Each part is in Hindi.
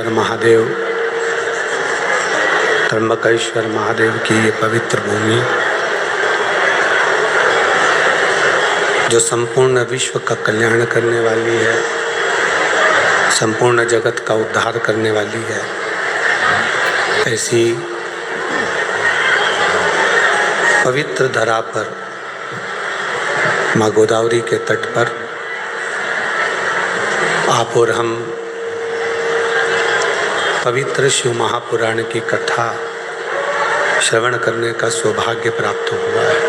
महादेव, त्र्यंबकेश्वर महादेव की ये पवित्र भूमि जो संपूर्ण विश्व का कल्याण करने वाली है, संपूर्ण जगत का उद्धार करने वाली है, ऐसी पवित्र धरा पर माँ गोदावरी के तट पर आप और हम पवित्र शिव महापुराण की कथा श्रवण करने का सौभाग्य प्राप्त हुआ है।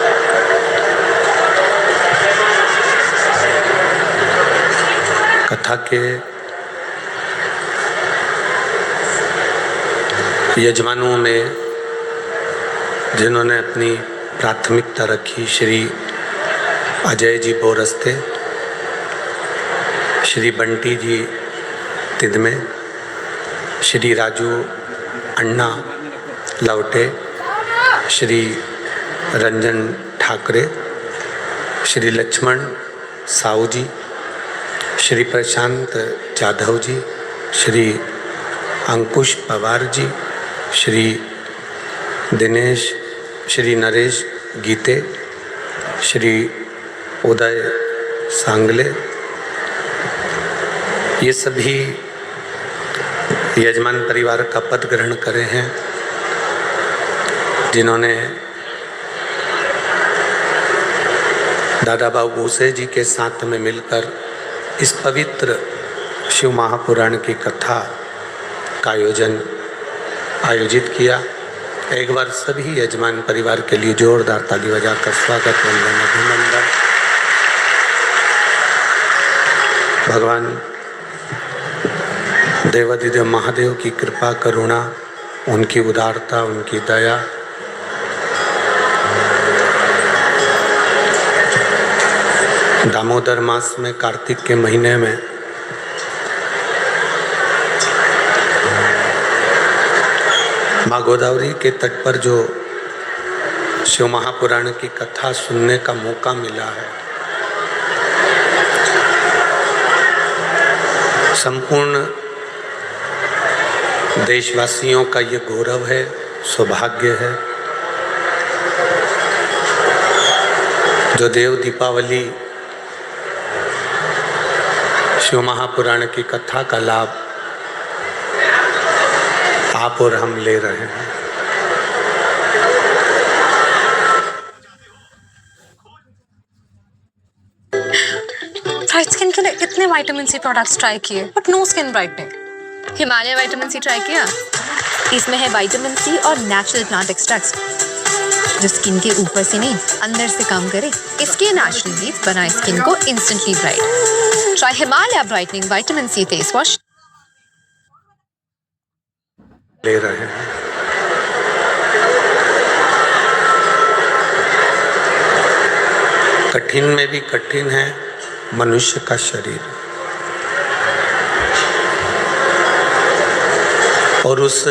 कथा के यजमानों में जिन्होंने अपनी प्राथमिकता रखी, श्री अजय जी बोरस्ते, श्री बंटी जी तिदमे, श्री राजू अन्ना लवटे, श्री रंजन ठाकरे, श्री लक्ष्मण साहू जी, श्री प्रशांत जाधव जी, श्री अंकुश पवार जी, श्री दिनेश, श्री नरेश गीते, श्री उदय सांगले, ये सभी यजमान परिवार का पद ग्रहण करे हैं, जिन्होंने दादा बाबू भूसे जी के साथ में मिलकर इस पवित्र शिव महापुराण की कथा का आयोजित किया। एक बार सभी यजमान परिवार के लिए जोरदार ताली बजाकर स्वागत, वंदन, अभिनंदन। भगवान देवाधिदेव महादेव की कृपा करुणा, उनकी उदारता, उनकी दया दामोदर मास में, कार्तिक के महीने में माँ गोदावरी के तट पर जो शिव महापुराण की कथा सुनने का मौका मिला है, संपूर्ण देशवासियों का ये गौरव है, सौभाग्य है। जो देव दीपावली शिव महापुराण की कथा का लाभ आप और हम ले रहे हैं। ब्राइट स्किन के लिए कितने विटामिन सी प्रोडक्ट्स ट्राई किए, but no skin brightening. Himalaya vitamin C try किया? इसमें है विटामिन सी और नेचुरल प्लांट एक्सट्रैक्ट्स जो स्किन के ऊपर से नहीं अंदर से काम करे। इसके नेचुरल लीफ बनाए स्किन को instantly bright. Try Himalaya brightening vitamin C face wash ले रहे हैं। कठिन में भी कठिन है मनुष्य का शरीर, और उस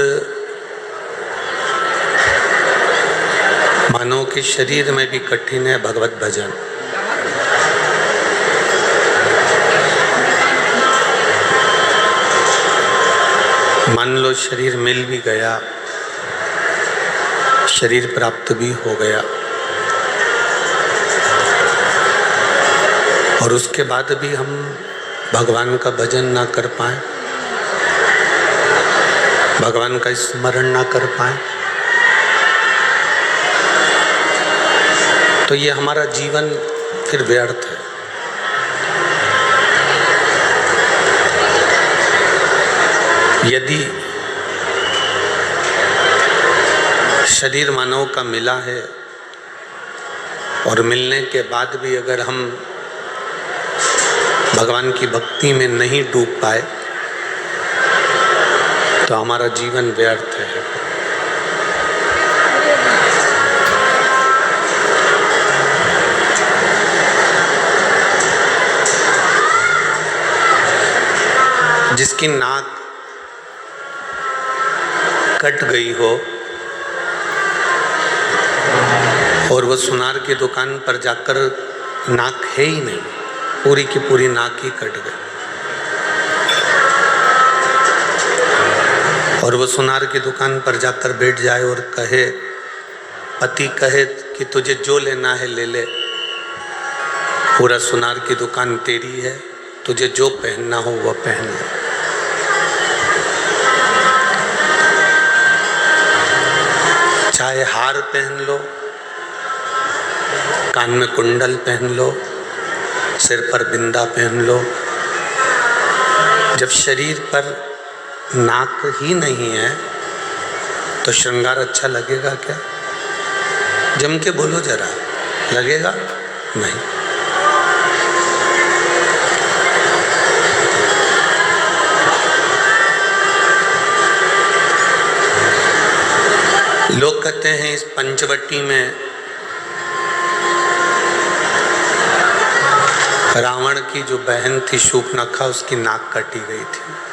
मानव के शरीर में भी कठिन है भगवत भजन। मान लो शरीर मिल भी गया, शरीर प्राप्त भी हो गया, और उसके बाद भी हम भगवान का भजन ना कर पाए, भगवान का स्मरण ना कर पाए, तो ये हमारा जीवन फिर व्यर्थ है। यदि शरीर मानव का मिला है और मिलने के बाद भी अगर हम भगवान की भक्ति में नहीं डूब पाए तो हमारा जीवन व्यर्थ है। जिसकी नाक कट गई हो और वो सुनार की दुकान पर जाकर नाक है ही नहीं, पूरी की पूरी नाक ही कट गई, और वो सुनार की दुकान पर जाकर बैठ जाए और कहे, पति कहे कि तुझे जो लेना है ले ले, पूरा सुनार की दुकान तेरी है, तुझे जो पहनना हो वो पहन ले। चाहे हार पहन लो, कान में कुंडल पहन लो, सिर पर बिंदा पहन लो, जब शरीर पर नाक ही नहीं है तो श्रृंगार अच्छा लगेगा क्या? जम के बोलो जरा, लगेगा नहीं। लोग कहते हैं इस पंचवटी में रावण की जो बहन थी शूर्पणखा, उसकी नाक काटी गई थी।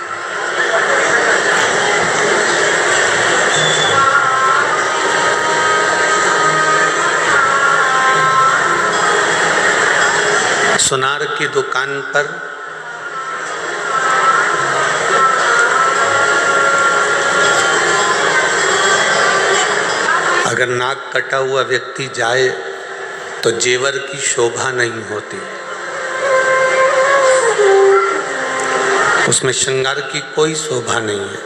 सुनार की दुकान पर अगर नाक कटा हुआ व्यक्ति जाए तो जेवर की शोभा नहीं होती, उसमें श्रृंगार की कोई शोभा नहीं है,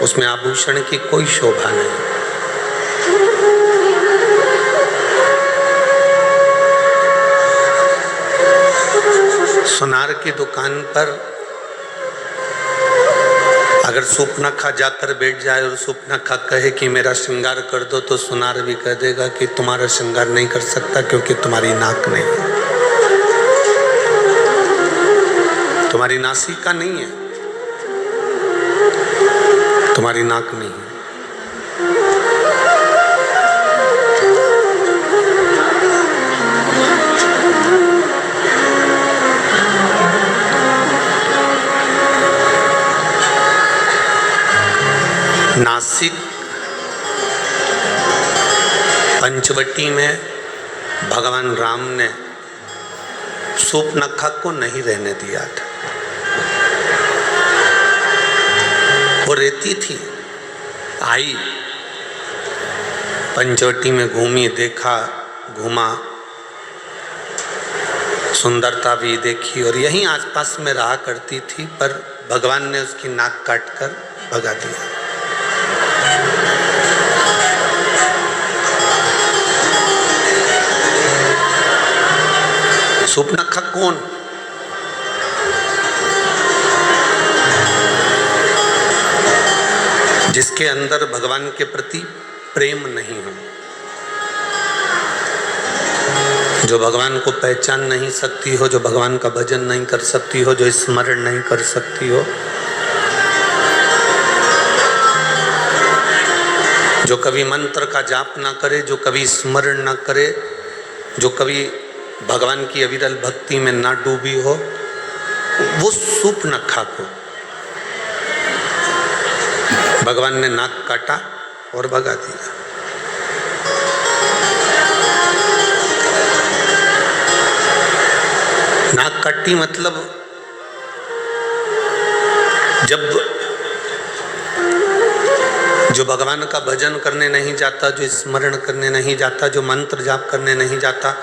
उसमें आभूषण की कोई शोभा नहीं। सुनार की दुकान पर अगर शूर्पणखा जाकर बैठ जाए और शूर्पणखा कहे कि मेरा श्रृंगार कर दो, तो सुनार भी कह देगा कि तुम्हारा श्रृंगार नहीं कर सकता क्योंकि तुम्हारी नाक नहीं है, तुम्हारी नासिका नहीं है, तुम्हारी नाक नहीं है। नासिक पंचवटी में भगवान राम ने शूर्पणखा को नहीं रहने दिया था। वो रहती थी, आई पंचवटी में, घूमी, देखा, घूमा, सुंदरता भी देखी और यहीं आसपास में रहा करती थी, पर भगवान ने उसकी नाक काटकर भगा दिया। शूर्पणखा कौन? जिसके अंदर भगवान के प्रति प्रेम नहीं हो, जो भगवान को पहचान नहीं सकती हो, जो भगवान का भजन नहीं कर सकती हो, जो स्मरण नहीं कर सकती हो, जो कभी मंत्र का जाप ना करे, जो कभी स्मरण ना करे, जो कभी भगवान की अविरल भक्ति में ना डूबी हो, वो शूर्पणखा को भगवान ने नाक काटा और भगा दिया। नाक काटी मतलब जब जो भगवान का भजन करने नहीं जाता, जो स्मरण करने नहीं जाता, जो मंत्र जाप करने नहीं जाता,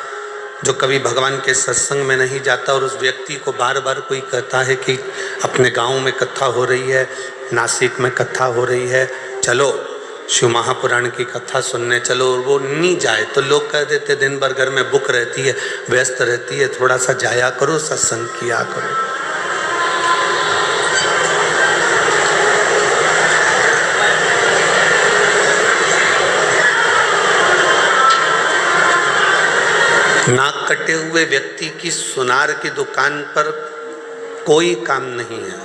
जो कभी भगवान के सत्संग में नहीं जाता, और उस व्यक्ति को बार बार कोई कहता है कि अपने गांव में कथा हो रही है, नासिक में कथा हो रही है, चलो शिव महापुराण की कथा सुनने चलो, और वो नहीं जाए तो लोग कह देते दिन भर घर में बुक रहती है, व्यस्त रहती है, थोड़ा सा जाया करो, सत्संग किया करो। नाक कटे हुए व्यक्ति की सुनार की दुकान पर कोई काम नहीं है।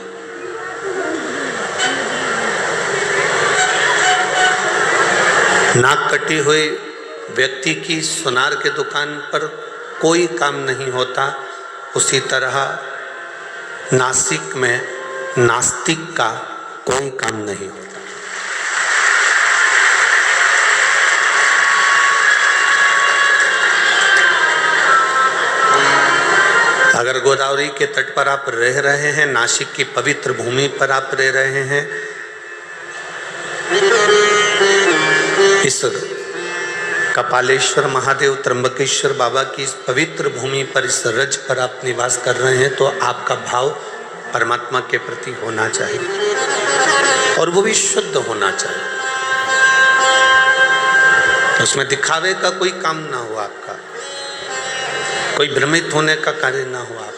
नाक कटी हुई व्यक्ति की सुनार के दुकान पर कोई काम नहीं होता। उसी तरह नासिक में नास्तिक का कोई काम नहीं होता। अगर गोदावरी के तट पर आप रह रहे हैं, नासिक की पवित्र भूमि पर आप रह रहे हैं, इस कपालेश्वर महादेव त्र्यंबकेश्वर बाबा की इस पवित्र भूमि पर, इस रज पर आप निवास कर रहे हैं, तो आपका भाव परमात्मा के प्रति होना चाहिए और वो भी शुद्ध होना चाहिए। उसमें दिखावे का कोई काम ना हो आपका, कोई भ्रमित होने का कार्य ना हो आपका।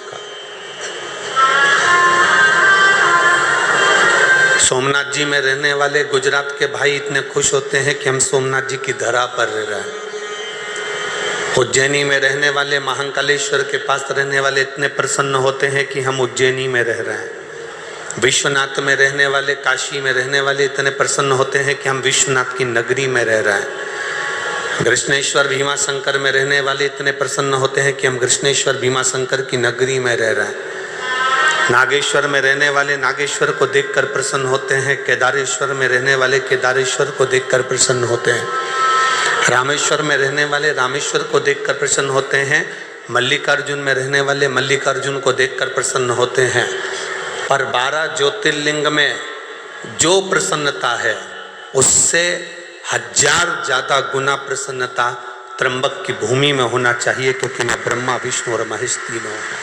सोमनाथ जी में रहने वाले गुजरात के भाई इतने खुश होते हैं कि हम सोमनाथ जी की धरा पर रह रहे हैं। उज्जैनी में रहने वाले महाकालेश्वर के पास रहने वाले इतने प्रसन्न होते हैं कि हम उज्जैनी में रह रहे हैं। विश्वनाथ में रहने वाले, काशी में रहने वाले इतने प्रसन्न होते हैं कि हम विश्वनाथ की नगरी में रह रहे हैं। कृष्णेश्वर भीमाशंकर में रहने वाले इतने प्रसन्न होते हैं कि हम कृष्णेश्वर भीमाशंकर की नगरी में रह रहे हैं। नागेश्वर में रहने वाले नागेश्वर को देखकर प्रसन्न होते हैं। केदारेश्वर में रहने वाले केदारेश्वर को देखकर प्रसन्न होते हैं। रामेश्वर में रहने वाले रामेश्वर को देखकर प्रसन्न होते हैं। मल्लिकार्जुन में रहने वाले मल्लिकार्जुन को देखकर प्रसन्न होते हैं। पर 12 ज्योतिर्लिंग में जो प्रसन्नता है उससे 1000 ज़्यादा गुना प्रसन्नता त्र्यंबक की भूमि में होना चाहिए, क्योंकि मैं ब्रह्मा विष्णु और महेश तीनों हूँ।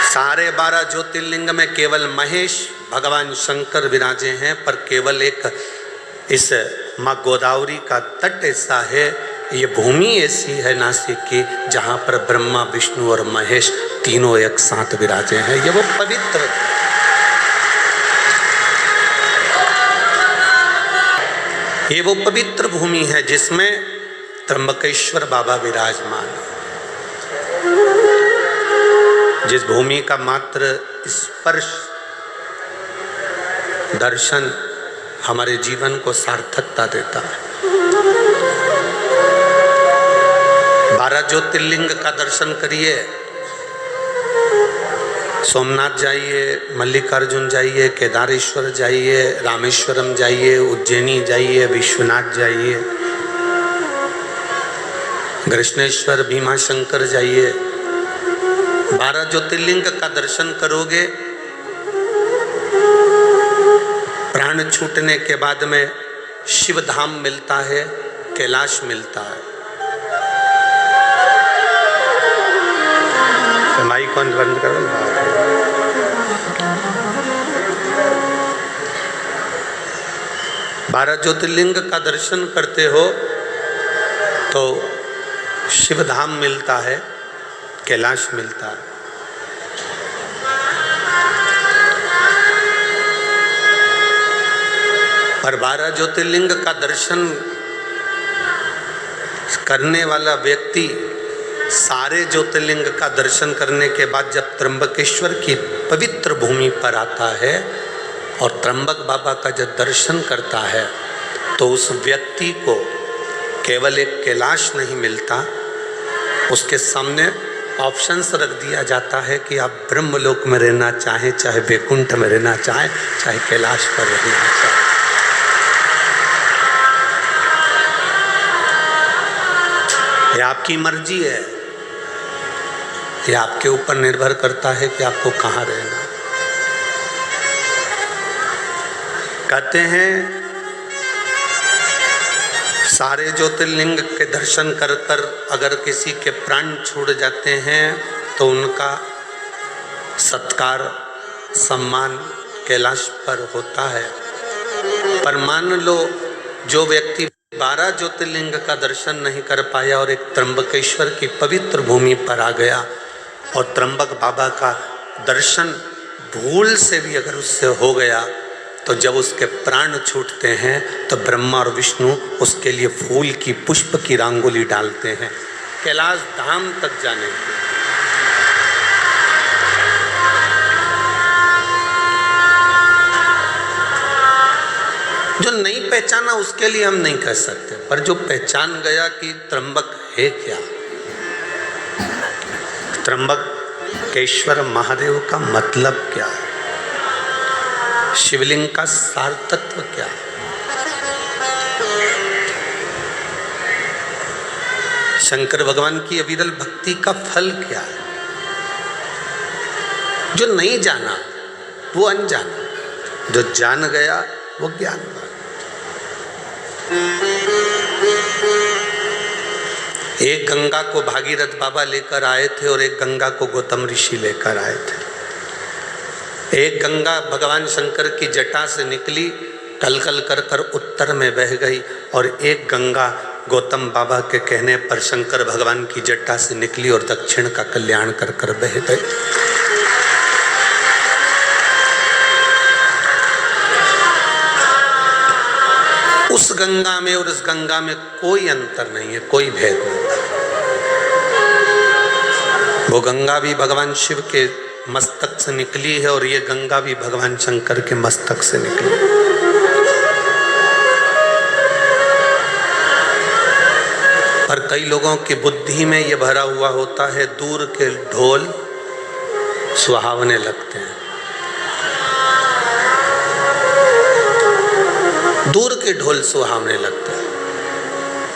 सारे 12 ज्योतिर्लिंग में केवल महेश भगवान शंकर विराजे हैं, पर केवल एक इस माँ गोदावरी का तट ऐसा है, ये भूमि ऐसी है नासिक की, जहाँ पर ब्रह्मा विष्णु और महेश तीनों एक साथ विराजे हैं। ये वो पवित्र, ये वो पवित्र भूमि है जिसमें त्र्यंबकेश्वर बाबा विराजमान है। जिस भूमि का मात्र स्पर्श, दर्शन हमारे जीवन को सार्थकता देता है। 12 ज्योतिर्लिंग का दर्शन करिए, सोमनाथ जाइए, मल्लिकार्जुन जाइए, केदारेश्वर जाइए, रामेश्वरम जाइए, उज्जैनी जाइए, विश्वनाथ जाइए, कृष्णेश्वर भीमाशंकर जाइए। 12 ज्योतिर्लिंग का दर्शन करोगे, प्राण छूटने के बाद में शिव धाम मिलता है, कैलाश मिलता है। माइक कौन बंद करो। 12 ज्योतिर्लिंग का दर्शन करते हो तो शिव धाम मिलता है, कैलाश मिलता है। पर 12 ज्योतिर्लिंग का दर्शन करने वाला व्यक्ति सारे ज्योतिर्लिंग का दर्शन करने के बाद जब त्र्यंबकेश्वर की पवित्र भूमि पर आता है और त्र्यंबक बाबा का जब दर्शन करता है, तो उस व्यक्ति को केवल एक कैलाश नहीं मिलता, उसके सामने ऑप्शंस रख दिया जाता है कि आप ब्रह्मलोक में रहना चाहें, चाहे वैकुंठ में रहना चाहें, चाहे कैलाश पर रहना चाहें। ये आपकी मर्जी है, ये आपके ऊपर निर्भर करता है कि आपको कहाँ रहना। कहते हैं सारे ज्योतिर्लिंग के दर्शन कर कर अगर किसी के प्राण छूट जाते हैं तो उनका सत्कार सम्मान कैलाश पर होता है। पर मान लो जो व्यक्ति 12 ज्योतिर्लिंग का दर्शन नहीं कर पाया और एक त्र्यंबकेश्वर की पवित्र भूमि पर आ गया और त्र्यंबक बाबा का दर्शन भूल से भी अगर उससे हो गया, तो जब उसके प्राण छूटते हैं तो ब्रह्मा और विष्णु उसके लिए फूल की, पुष्प की रंगोली डालते हैं कैलाश धाम तक जाने के। जो नहीं पहचाना उसके लिए हम नहीं कह सकते, पर जो पहचान गया कि त्र्यंबक है क्या, त्र्यंबकेश्वर महादेव का मतलब क्या है, शिवलिंग का सार तत्व क्या है, शंकर भगवान की अविरल भक्ति का फल क्या है, जो नहीं जाना वो अनजाना। जो जान गया वो ज्ञानवान। एक गंगा को भागीरथ बाबा लेकर आए थे और एक गंगा को गौतम ऋषि लेकर आए थे। एक गंगा भगवान शंकर की जटा से निकली, कल कल कर कर उत्तर में बह गई, और एक गंगा गौतम बाबा के कहने पर शंकर भगवान की जटा से निकली और दक्षिण का कल्याण कर कर बह गई। उस गंगा में और इस गंगा में कोई अंतर नहीं है, कोई भेद नहीं। वो गंगा भी भगवान शिव के मस्तक से निकली है और ये गंगा भी भगवान शंकर के मस्तक से निकली। पर कई लोगों की बुद्धि में ये भरा हुआ होता है, दूर के ढोल सुहावने लगते हैं। दूर के ढोल सुहावने लगते हैं।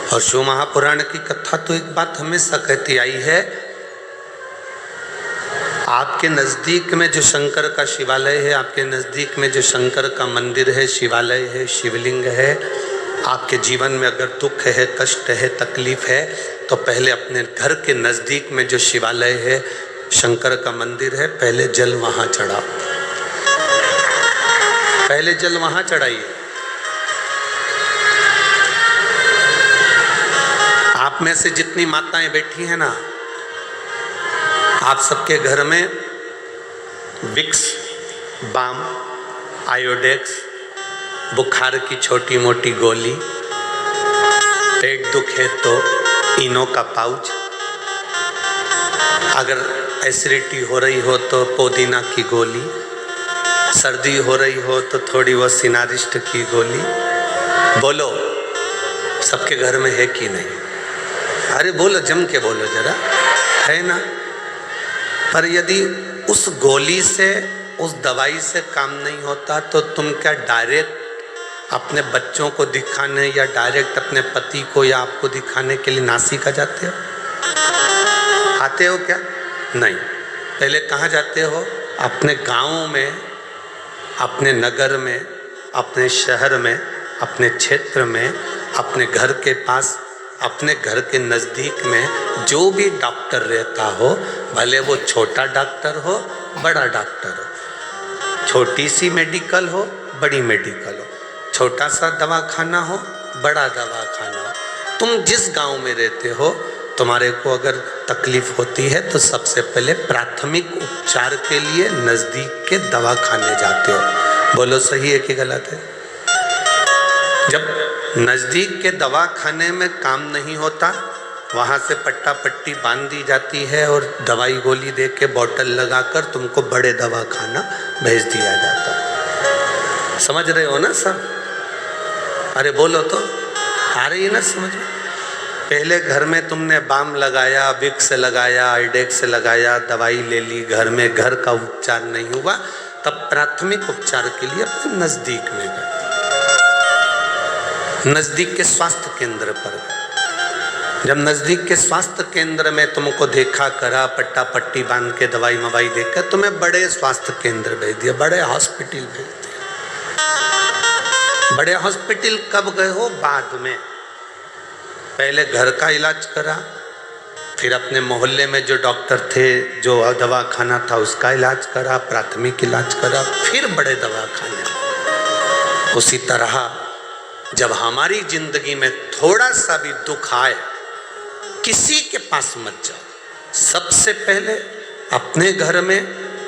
और शिव महापुराण की कथा तो एक बात हमेशा कहती आई है, आपके नज़दीक में जो शंकर का शिवालय है, आपके नज़दीक में जो शंकर का मंदिर है, शिवालय है, शिवलिंग है, आपके जीवन में अगर दुख है, कष्ट है, तकलीफ है, तो पहले अपने घर के नज़दीक में जो शिवालय है, शंकर का मंदिर है, पहले जल वहाँ चढ़ाओ। पहले जल वहाँ चढ़ाइए। आप में से जितनी माताएं बैठी हैं ना, आप सबके घर में विक्स, बाम, आयोडेक्स, बुखार की छोटी मोटी गोली, पेट दुखे तो इनो का पाउच, अगर एसिडिटी हो रही हो तो पुदीना की गोली, सर्दी हो रही हो तो थोड़ी वो सिनारिस्ट की गोली। बोलो, सबके घर में है कि नहीं? अरे बोलो, जम के बोलो जरा, है ना? पर यदि उस गोली से, उस दवाई से काम नहीं होता तो तुम क्या डायरेक्ट अपने बच्चों को दिखाने या डायरेक्ट अपने पति को या आपको दिखाने के लिए नासिक आ जाते हो? आते हो क्या? नहीं। पहले कहाँ जाते हो? अपने गाँव में, अपने नगर में, अपने शहर में, अपने क्षेत्र में, अपने घर के पास, अपने घर के नज़दीक में जो भी डॉक्टर रहता हो, भले वो छोटा डॉक्टर हो, बड़ा डॉक्टर हो, छोटी सी मेडिकल हो, बड़ी मेडिकल हो, छोटा सा दवाखाना हो, बड़ा दवाखाना हो, तुम जिस गांव में रहते हो, तुम्हारे को अगर तकलीफ होती है तो सबसे पहले प्राथमिक उपचार के लिए नज़दीक के दवाखाने जाते हो। बोलो, सही है कि गलत है? जब नज़दीक के दवाखाने में काम नहीं होता, वहाँ से पट्टा पट्टी बांध दी जाती है और दवाई गोली दे के बोतल लगाकर तुमको बड़े दवाखाना भेज दिया जाता है। समझ रहे हो ना सब? अरे बोलो तो, आ रही है ना समझ में? पहले घर में तुमने बाम लगाया, विक्स लगाया, आइडेक्स लगाया, दवाई ले ली, घर में घर का उपचार नहीं हुआ, तब प्राथमिक उपचार के लिए अपने नज़दीक में गए, नज़दीक के स्वास्थ्य केंद्र पर गए। जब नज़दीक के स्वास्थ्य केंद्र में तुमको देखा करा, पट्टा पट्टी बांध के दवाई मवाई देकर तुम्हें बड़े स्वास्थ्य केंद्र भेज दिया, बड़े हॉस्पिटल भेज दिया। बड़े हॉस्पिटल कब गए हो? बाद में। पहले घर का इलाज करा, फिर अपने मोहल्ले में जो डॉक्टर थे, जो दवाखाना था, उसका इलाज करा, प्राथमिक इलाज करा, फिर बड़े दवाखाने। उसी तरह जब हमारी जिंदगी में थोड़ा सा भी दुख आए, किसी के पास मत जाओ, सबसे पहले अपने घर में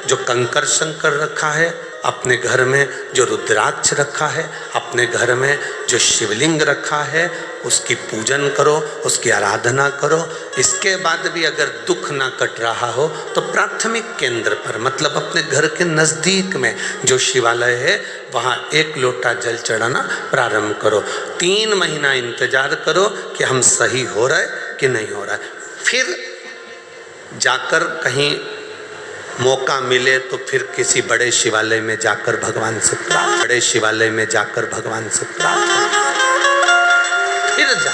जो कंकर शंकर रखा है, अपने घर में जो रुद्राक्ष रखा है, अपने घर में जो शिवलिंग रखा है, उसकी पूजन करो, उसकी आराधना करो। इसके बाद भी अगर दुख ना कट रहा हो तो प्राथमिक केंद्र पर, मतलब अपने घर के नज़दीक में जो शिवालय है, वहाँ 1 लोटा जल चढ़ाना प्रारंभ करो। 3 महीना इंतजार करो कि हम सही हो रहा है कि नहीं हो रहा है। फिर जाकर कहीं मौका मिले तो फिर किसी बड़े शिवालय में जाकर भगवान से प्रार्थना, बड़े शिवालय में जाकर भगवान से प्रार्थना, फिर जा।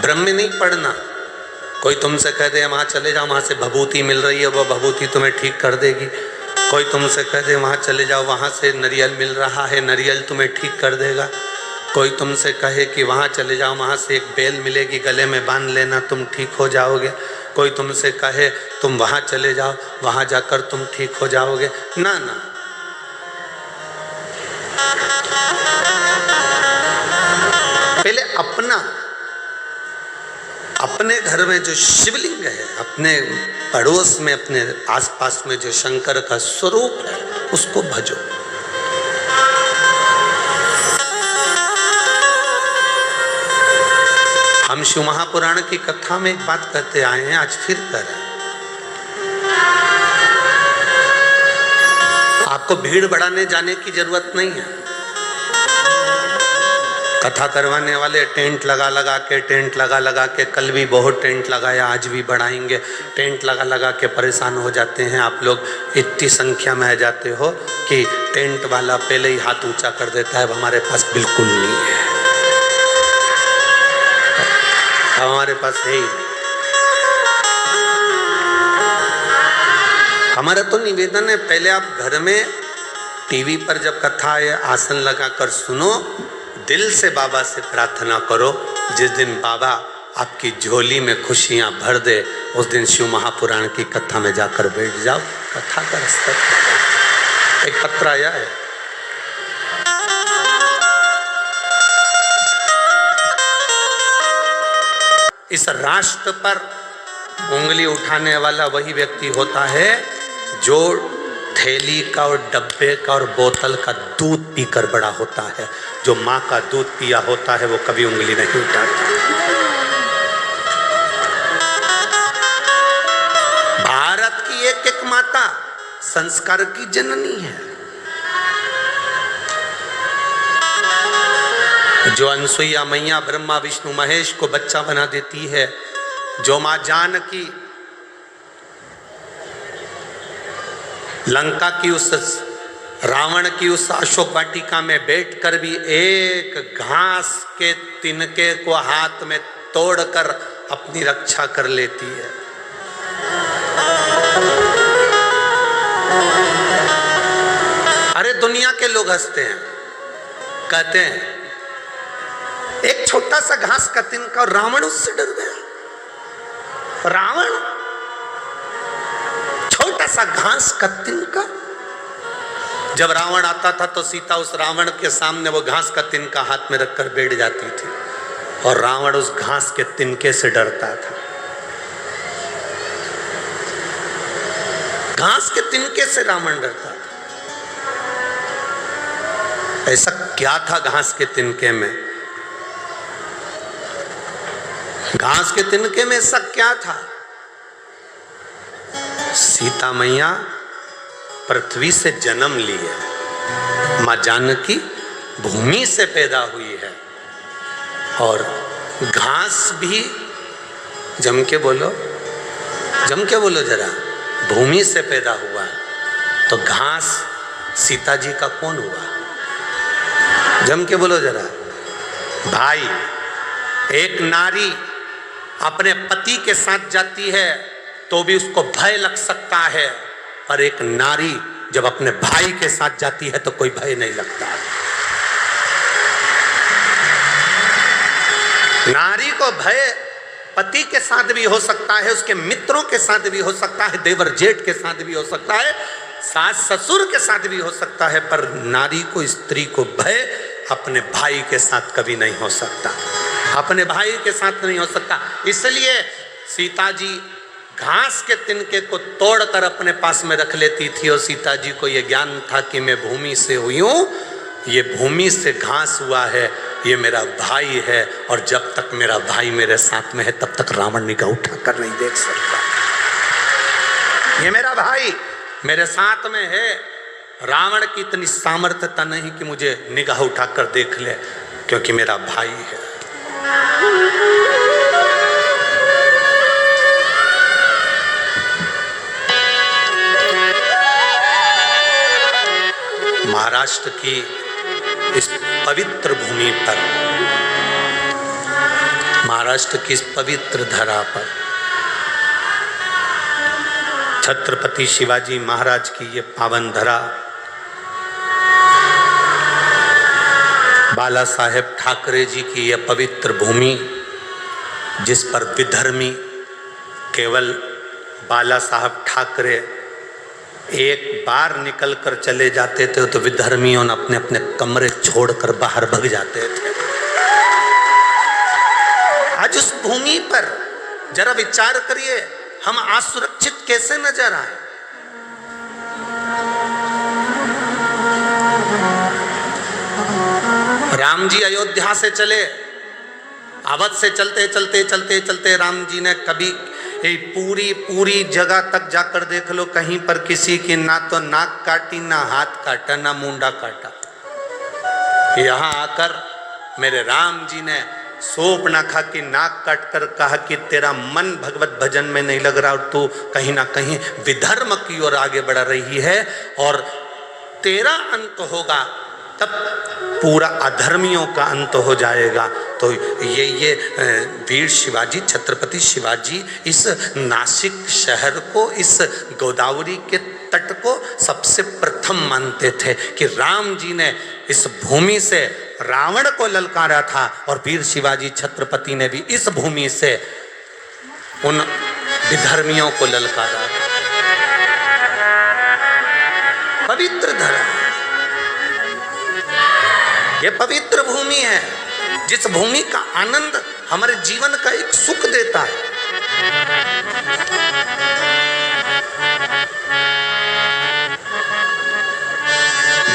भ्रम में नहीं पड़ना। कोई तुमसे कह दे वहाँ चले जाओ, वहाँ से भभूति मिल रही है, वो भभूति तुम्हें ठीक कर देगी। कोई तुमसे कह दे वहाँ चले जाओ, वहाँ से नारियल मिल रहा है, नारियल तुम्हें ठीक कर देगा। कोई तुमसे कहे कि वहाँ चले जाओ, वहाँ से एक बेल मिलेगी, गले में बांध लेना, तुम ठीक हो जाओगे। कोई तुमसे कहे तुम वहाँ चले जाओ, वहाँ जाकर तुम ठीक हो जाओगे। ना ना, पहले अपने घर में जो शिवलिंग है, अपने पड़ोस में, अपने आसपास में जो शंकर का स्वरूप है, उसको भजो। हम शिव महापुराण की कथा में एक बात कहते आए हैं, आज फिर कर रहे हैं। आपको भीड़ बढ़ाने जाने की जरूरत नहीं है। कथा करवाने वाले टेंट लगा लगा के कल भी बहुत टेंट लगाया, आज भी बढ़ाएंगे। टेंट लगा के परेशान हो जाते हैं आप लोग, इतनी संख्या में आ जाते हो कि टेंट वाला पहले ही हाथ ऊंचा कर देता है, हमारे पास बिल्कुल नहीं है, हमारे पास है ही नहीं। हमारा तो निवेदन है, पहले आप घर में टीवी पर जब कथा है आसन लगाकर सुनो, दिल से बाबा से प्रार्थना करो। जिस दिन बाबा आपकी झोली में खुशियां भर दे, उस दिन शिव महापुराण की कथा में जाकर बैठ जाओ, कथा का रस्ता। एक पत्र आया है, इस राष्ट्र पर उंगली उठाने वाला वही व्यक्ति होता है जो थैली का और डब्बे का और बोतल का दूध पीकर बड़ा होता है। जो माँ का दूध पिया होता है वो कभी उंगली नहीं उठाता। भारत की एक एक माता संस्कार की जननी है। जो अनसुईया मैया ब्रह्मा विष्णु महेश को बच्चा बना देती है, जो माँ जानकी लंका की उस रावण की उस अशोक वाटिका में बैठकर भी एक घास के तिनके को हाथ में तोड़कर अपनी रक्षा कर लेती है। अरे दुनिया के लोग हंसते हैं, कहते हैं एक छोटा सा घास का तिनका, और रावण उससे डर गया। रावण छोटा सा घास का तिनका। जब रावण आता था तो सीता उस रावण के सामने वो घास का तिनका हाथ में रखकर बैठ जाती थी, और रावण उस घास के तिनके से डरता था। घास के तिनके से रावण डरता था। ऐसा क्या था घास के तिनके में? घास के तिनके में ऐसा क्या था? सीता मैया पृथ्वी से जन्म ली है, मां जानकी भूमि से पैदा हुई है, और घास भी जम के बोलो जरा, भूमि से पैदा हुआ। तो घास सीता जी का कौन हुआ? जम के बोलो जरा भाई। एक नारी अपने पति के साथ जाती है तो भी उसको भय लग सकता है, पर एक नारी जब अपने भाई के साथ जाती है तो कोई भय नहीं लगता। नारी को भय पति के साथ भी हो सकता है, उसके मित्रों के साथ भी हो सकता है, देवर जेठ के साथ भी हो सकता है, सास ससुर के साथ भी हो सकता है, पर नारी को, स्त्री को भय अपने भाई के साथ कभी नहीं हो सकता, अपने भाई के साथ नहीं हो सकता। इसलिए सीता जी घास के तिनके को तोड़कर अपने पास में रख लेती थी, और सीता जी को यह ज्ञान था कि मैं भूमि से हुई हूं, ये भूमि से घास हुआ है, ये मेरा भाई है, और जब तक मेरा भाई मेरे साथ में है तब तक रावण निगाह उठाकर नहीं देख सकता। ये मेरा भाई मेरे साथ में है, रावण की इतनी सामर्थ्यता नहीं कि मुझे निगाह उठाकर देख ले, क्योंकि मेरा भाई है। महाराष्ट्र की इस पवित्र भूमि पर महाराष्ट्र की इस पवित्र धरा पर छत्रपति शिवाजी महाराज की ये पावन धरा, बाला साहेब ठाकरे जी की यह पवित्र भूमि, जिस पर विधर्मी केवल बाला साहब ठाकरे एक बार निकल कर चले जाते थे तो विधर्मियों ने अपने अपने कमरे छोड़कर बाहर भाग जाते थे। आज उस भूमि पर जरा विचार करिए, हम असुरक्षित कैसे नजर आए। राम जी अयोध्या से चले, अवध से चलते चलते चलते चलते राम जी ने कभी पूरी पूरी जगह तक जाकर देख लो, कहीं पर किसी की ना तो नाक काटी, ना हाथ काटा, ना मुंडा काटा। यहाँ आकर मेरे राम जी ने सोप ना खा की नाक काट कर कहा कि तेरा मन भगवत भजन में नहीं लग रहा और तू कहीं ना कहीं विधर्म की ओर आगे बढ़ रही है, और तेरा अंत होगा तब पूरा अधर्मियों का अंत हो जाएगा। तो ये वीर शिवाजी, छत्रपति शिवाजी इस नासिक शहर को, इस गोदावरी के तट को सबसे प्रथम मानते थे कि राम जी ने इस भूमि से रावण को ललकारा था, और वीर शिवाजी छत्रपति ने भी इस भूमि से उन विधर्मियों को ललकारा। पवित्र धरा, ये पवित्र भूमि है, जिस भूमि का आनंद हमारे जीवन का एक सुख देता है।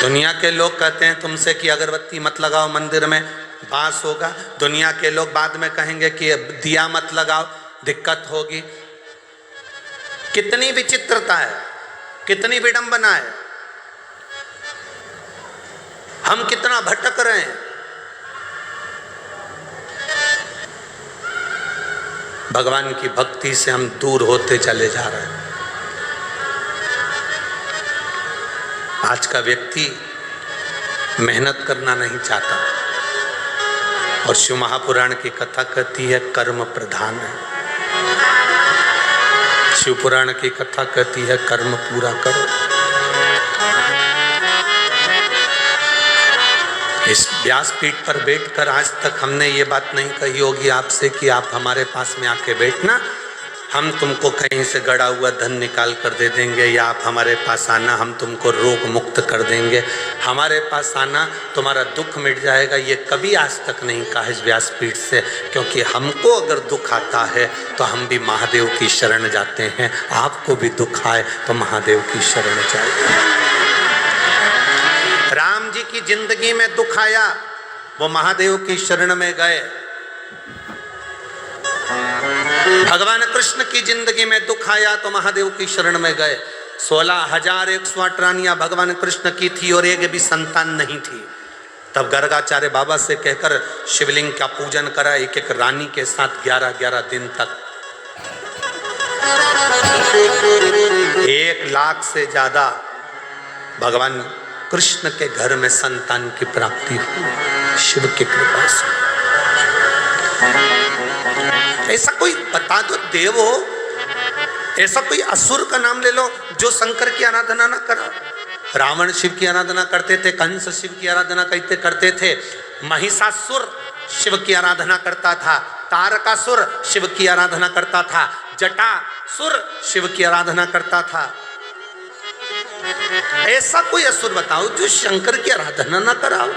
दुनिया के लोग कहते हैं तुमसे कि अगरबत्ती मत लगाओ मंदिर में, बास होगा। दुनिया के लोग बाद में कहेंगे कि दिया मत लगाओ, दिक्कत होगी। कितनी विचित्रता है, कितनी विडंबना है, हम कितना भटक रहे हैं। भगवान की भक्ति से हम दूर होते चले जा रहे हैं। आज का व्यक्ति मेहनत करना नहीं चाहता, और शिव महापुराण की कथा कहती है कर्म प्रधान है। शिव पुराण की कथा कहती है कर्म पूरा करो। इस व्यासपीठ पर बैठकर आज तक हमने ये बात नहीं कही होगी आपसे कि आप हमारे पास में आके बैठना, हम तुमको कहीं से गड़ा हुआ धन निकाल कर दे देंगे, या आप हमारे पास आना हम तुमको रोग मुक्त कर देंगे, हमारे पास आना तुम्हारा दुख मिट जाएगा। ये कभी आज तक नहीं कहा इस व्यासपीठ से, क्योंकि हमको अगर दुख आता है तो हम भी महादेव की शरण जाते हैं। आपको भी दुख आए तो महादेव की शरण जाए। राम जी की जिंदगी में दुख आया, वो महादेव की शरण में गए। भगवान कृष्ण की जिंदगी में दुख आया तो महादेव की शरण में गए। 16,108 रानियां भगवान कृष्ण की थी और एक भी संतान नहीं थी। तब गर्गाचार्य बाबा से कहकर शिवलिंग का पूजन करा, एक एक रानी के साथ 11-11 दिन तक। 1 लाख से ज्यादा भगवान कृष्ण के घर में संतान की प्राप्ति हुई शिव की कृपा से। ऐसा कोई बता दो देव हो, ऐसा कोई असुर का नाम ले लो जो शंकर की आराधना ना करा। रावण शिव की आराधना करते थे, कंस शिव की आराधना करते थे, महिषासुर शिव की आराधना करता था, तारकासुर शिव की आराधना करता था, जटासुर शिव की आराधना करता था। ऐसा कोई असुर बताओ जो शंकर की आराधना ना कराओ।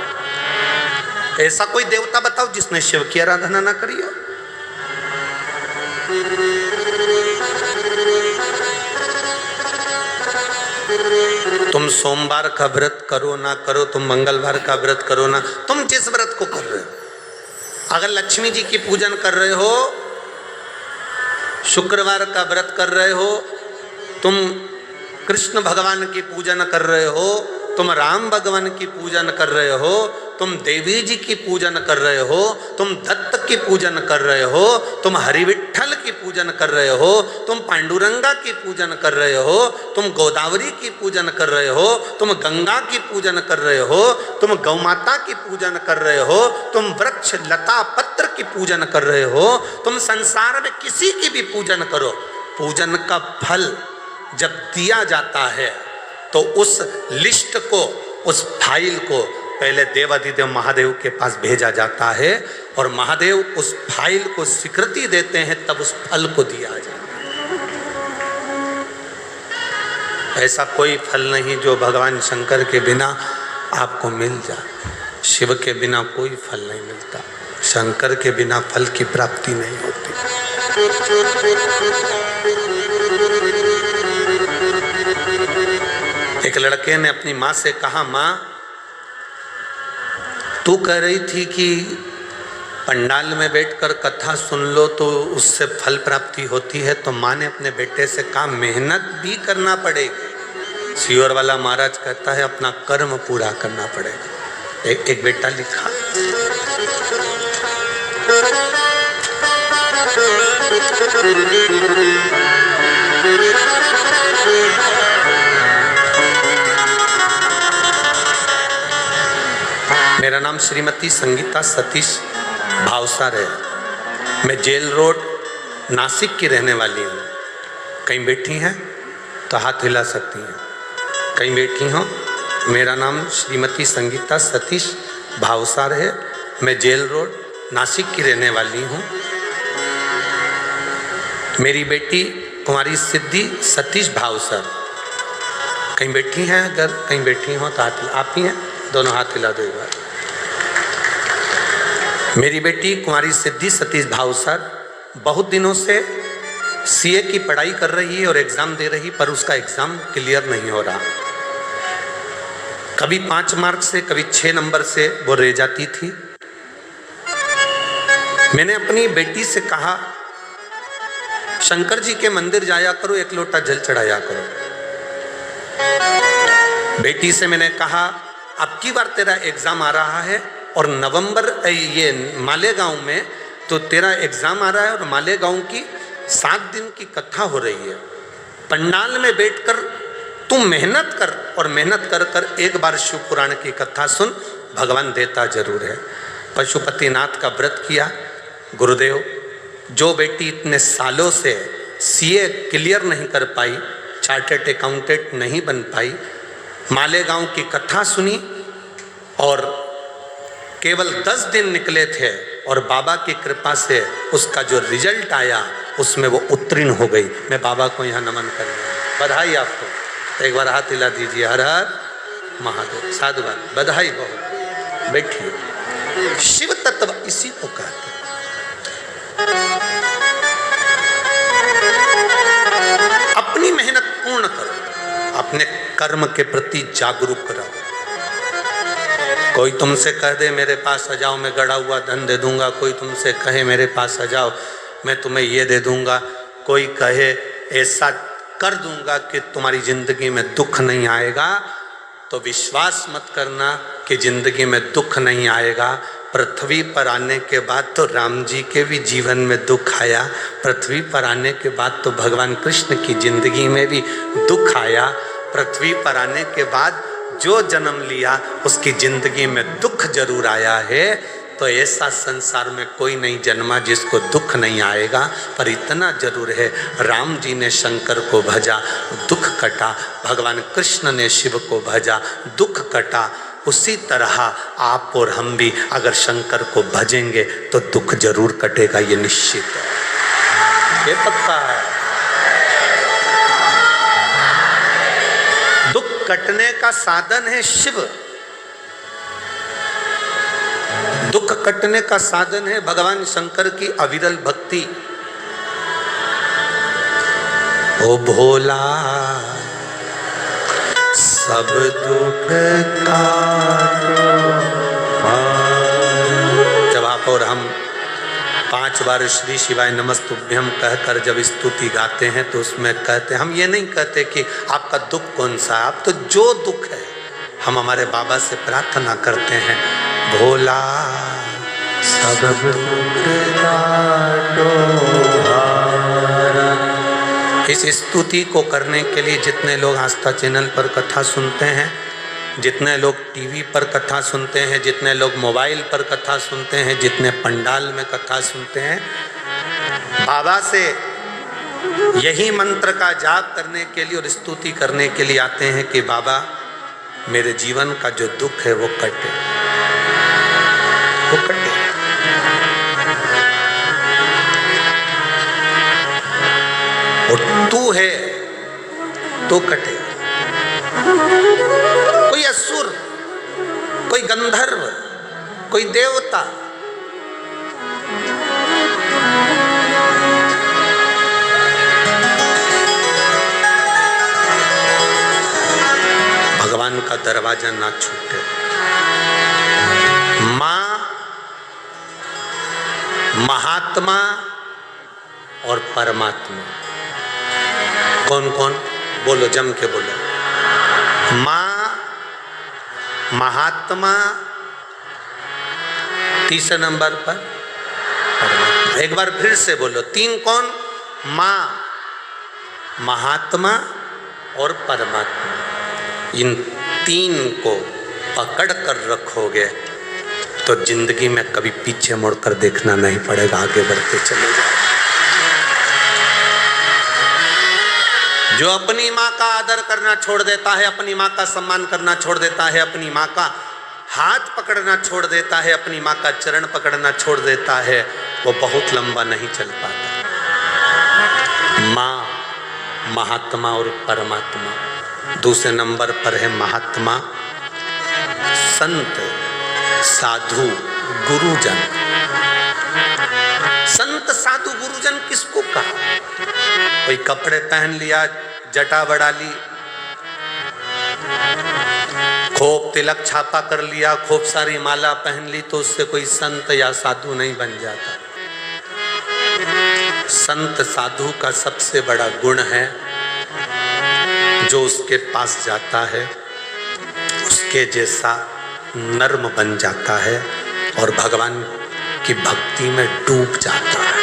ऐसा कोई देवता बताओ जिसने शिव की आराधना ना करी हो। तुम सोमवार का व्रत करो ना करो, तुम मंगलवार का व्रत करो ना, तुम जिस व्रत को कर रहे हो, अगर लक्ष्मी जी की पूजन कर रहे हो, शुक्रवार का व्रत कर रहे हो, तुम कृष्ण भगवान की पूजन कर रहे हो, तुम राम भगवान की पूजन कर रहे हो, तुम देवी जी की पूजन कर रहे हो, तुम दत्त की पूजन कर रहे हो, तुम हरिविठ्ठल की पूजन कर रहे हो, तुम पांडुरंगा की पूजन कर रहे हो, तुम गोदावरी की पूजन कर रहे हो, तुम गंगा की पूजन कर रहे हो, तुम गौमाता की पूजन कर रहे हो, तुम वृक्ष लता पत्र की पूजन कर रहे हो, तुम संसार में किसी की भी पूजन करो, पूजन का फल जब दिया जाता है तो उस लिस्ट को, उस फाइल को पहले देवाधिदेव महादेव के पास भेजा जाता है और महादेव उस फाइल को स्वीकृति देते हैं, तब उस फल को दिया जाता है। ऐसा कोई फल नहीं जो भगवान शंकर के बिना आपको मिल जाए। शिव के बिना कोई फल नहीं मिलता, शंकर के बिना फल की प्राप्ति नहीं होती। एक लड़के ने अपनी माँ से कहा, माँ तू कह रही थी कि पंडाल में बैठकर कथा सुन लो तो उससे फल प्राप्ति होती है, तो माँ ने अपने बेटे से कहा मेहनत भी करना पड़ेगी। सियोर वाला महाराज कहता है अपना कर्म पूरा करना पड़ेगा। एक बेटा लिखा, मेरा नाम श्रीमती संगीता सतीश भावसार है। मैं जेल रोड नासिक की रहने वाली हूँ। कहीं बैठी हैं तो हाथ हिला सकती हैं। कहीं बैठी हो? मेरा नाम श्रीमती संगीता सतीश भावसार है। मैं जेल रोड नासिक की रहने वाली हूँ। मेरी बेटी कुमारी सिद्धि सतीश भावसार कहीं बैठी हैं? अगर कहीं बैठी हो तो हाथ, आप ही हैं, दोनों हाथ हिला दो एक बार। मेरी बेटी कुमारी सिद्धि सतीश भावसार बहुत दिनों से सीए की पढ़ाई कर रही है और एग्ज़ाम दे रही, पर उसका एग्ज़ाम क्लियर नहीं हो रहा। कभी 5 मार्क से, कभी 6 नंबर से वो रह जाती थी। मैंने अपनी बेटी से कहा शंकर जी के मंदिर जाया करो, 1 लोटा जल चढ़ाया करो। बेटी से मैंने कहा अब की बार तेरा एग्ज़ाम आ रहा है और नवंबर ये मालेगांव में तो तेरा एग्ज़ाम आ रहा है और मालेगांव की 7 दिन की कथा हो रही है। पंडाल में बैठकर तुम मेहनत कर और मेहनत कर कर एक बार शिव पुराण की कथा सुन, भगवान देता जरूर है। पशुपतिनाथ का व्रत किया। गुरुदेव, जो बेटी इतने सालों से सीए क्लियर नहीं कर पाई, चार्टर्ड अकाउंटेंट नहीं बन पाई, मालेगांव की कथा सुनी और केवल 10 दिन निकले थे और बाबा की कृपा से उसका जो रिजल्ट आया उसमें वो उत्तीर्ण हो गई। मैं बाबा को यहाँ नमन कर रहा हूँ। बधाई आपको। एक बार हाथ हिला दीजिए। हर हर महादेव। साधुवाद, बधाई बहुत। बैठिए। शिव तत्व इसी को कहते हैं। अपनी मेहनत पूर्ण करो, अपने कर्म के प्रति जागरूक रहो। कोई तुमसे कह दे मेरे पास आ जाओ मैं गड़ा हुआ धन दे दूंगा, कोई तुमसे कहे मेरे पास आ जाओ मैं तुम्हें ये दे दूंगा, कोई कहे ऐसा कर दूंगा कि तुम्हारी जिंदगी में दुख नहीं आएगा, तो विश्वास मत करना कि जिंदगी में दुख नहीं आएगा। पृथ्वी पर आने के बाद तो राम जी के भी जीवन में दुख आया, पृथ्वी पर आने के बाद तो भगवान कृष्ण की जिंदगी में भी दुख आया। पृथ्वी पर आने के बाद जो जन्म लिया उसकी जिंदगी में दुख जरूर आया है। तो ऐसा संसार में कोई नहीं जन्मा जिसको दुख नहीं आएगा। पर इतना जरूर है, राम जी ने शंकर को भजा, दुख कटा। भगवान कृष्ण ने शिव को भजा, दुख कटा। उसी तरह आप और हम भी अगर शंकर को भजेंगे तो दुख जरूर कटेगा, ये निश्चित है, ये पक्का है। दुख कटने का साधन है शिव, दुख कटने का साधन है भगवान शंकर की अविरल भक्ति। ओ भोला सब दुख जब आप और हम 5 बार श्री शिवाय नमस्तुभ्यम कहकर जब स्तुति गाते हैं तो उसमें कहते, हम ये नहीं कहते कि आपका दुख कौन सा है, आप तो जो दुख है हम हमारे बाबा से प्रार्थना करते हैं भोला सब दुख काटो हारा। इस स्तुति को करने के लिए जितने लोग आस्था चैनल पर कथा सुनते हैं, जितने लोग टीवी पर कथा सुनते हैं, जितने लोग मोबाइल पर कथा सुनते हैं, जितने पंडाल में कथा सुनते हैं, बाबा से यही मंत्र का जाप करने के लिए और स्तुति करने के लिए आते हैं कि बाबा मेरे जीवन का जो दुख है वो कटे, वो कटे। और तू है तो कटे। कोई असुर, कोई गंधर्व, कोई देवता, भगवान का दरवाजा ना छूटे। मां, महात्मा और परमात्मा, कौन कौन? बोलो, जम के बोलो। मां, महात्मा, तीसरे नंबर पर परमात्मा। एक बार फिर से बोलो, तीन कौन? मां, महात्मा और परमात्मा। इन तीन को पकड़ कर रखोगे तो जिंदगी में कभी पीछे मुड़कर देखना नहीं पड़ेगा, आगे बढ़ते चले जाओ। जो अपनी माँ का आदर करना छोड़ देता है, अपनी माँ का सम्मान करना छोड़ देता है, अपनी माँ का हाथ पकड़ना छोड़ देता है, अपनी माँ का चरण पकड़ना छोड़ देता है, वो बहुत लंबा नहीं चल पाता। माँ, महात्मा और परमात्मा। दूसरे नंबर पर है महात्मा, संत, साधु, गुरुजन। संत, साधु, गुरुजन किसको कहा? कोई कपड़े पहन लिया, जटा बढ़ा ली, खूब तिलक छापा कर लिया, खूब सारी माला पहन ली, तो उससे कोई संत या साधु नहीं बन जाता। संत साधु का सबसे बड़ा गुण है जो उसके पास जाता है उसके जैसा नर्म बन जाता है और भगवान की भक्ति में डूब जाता है।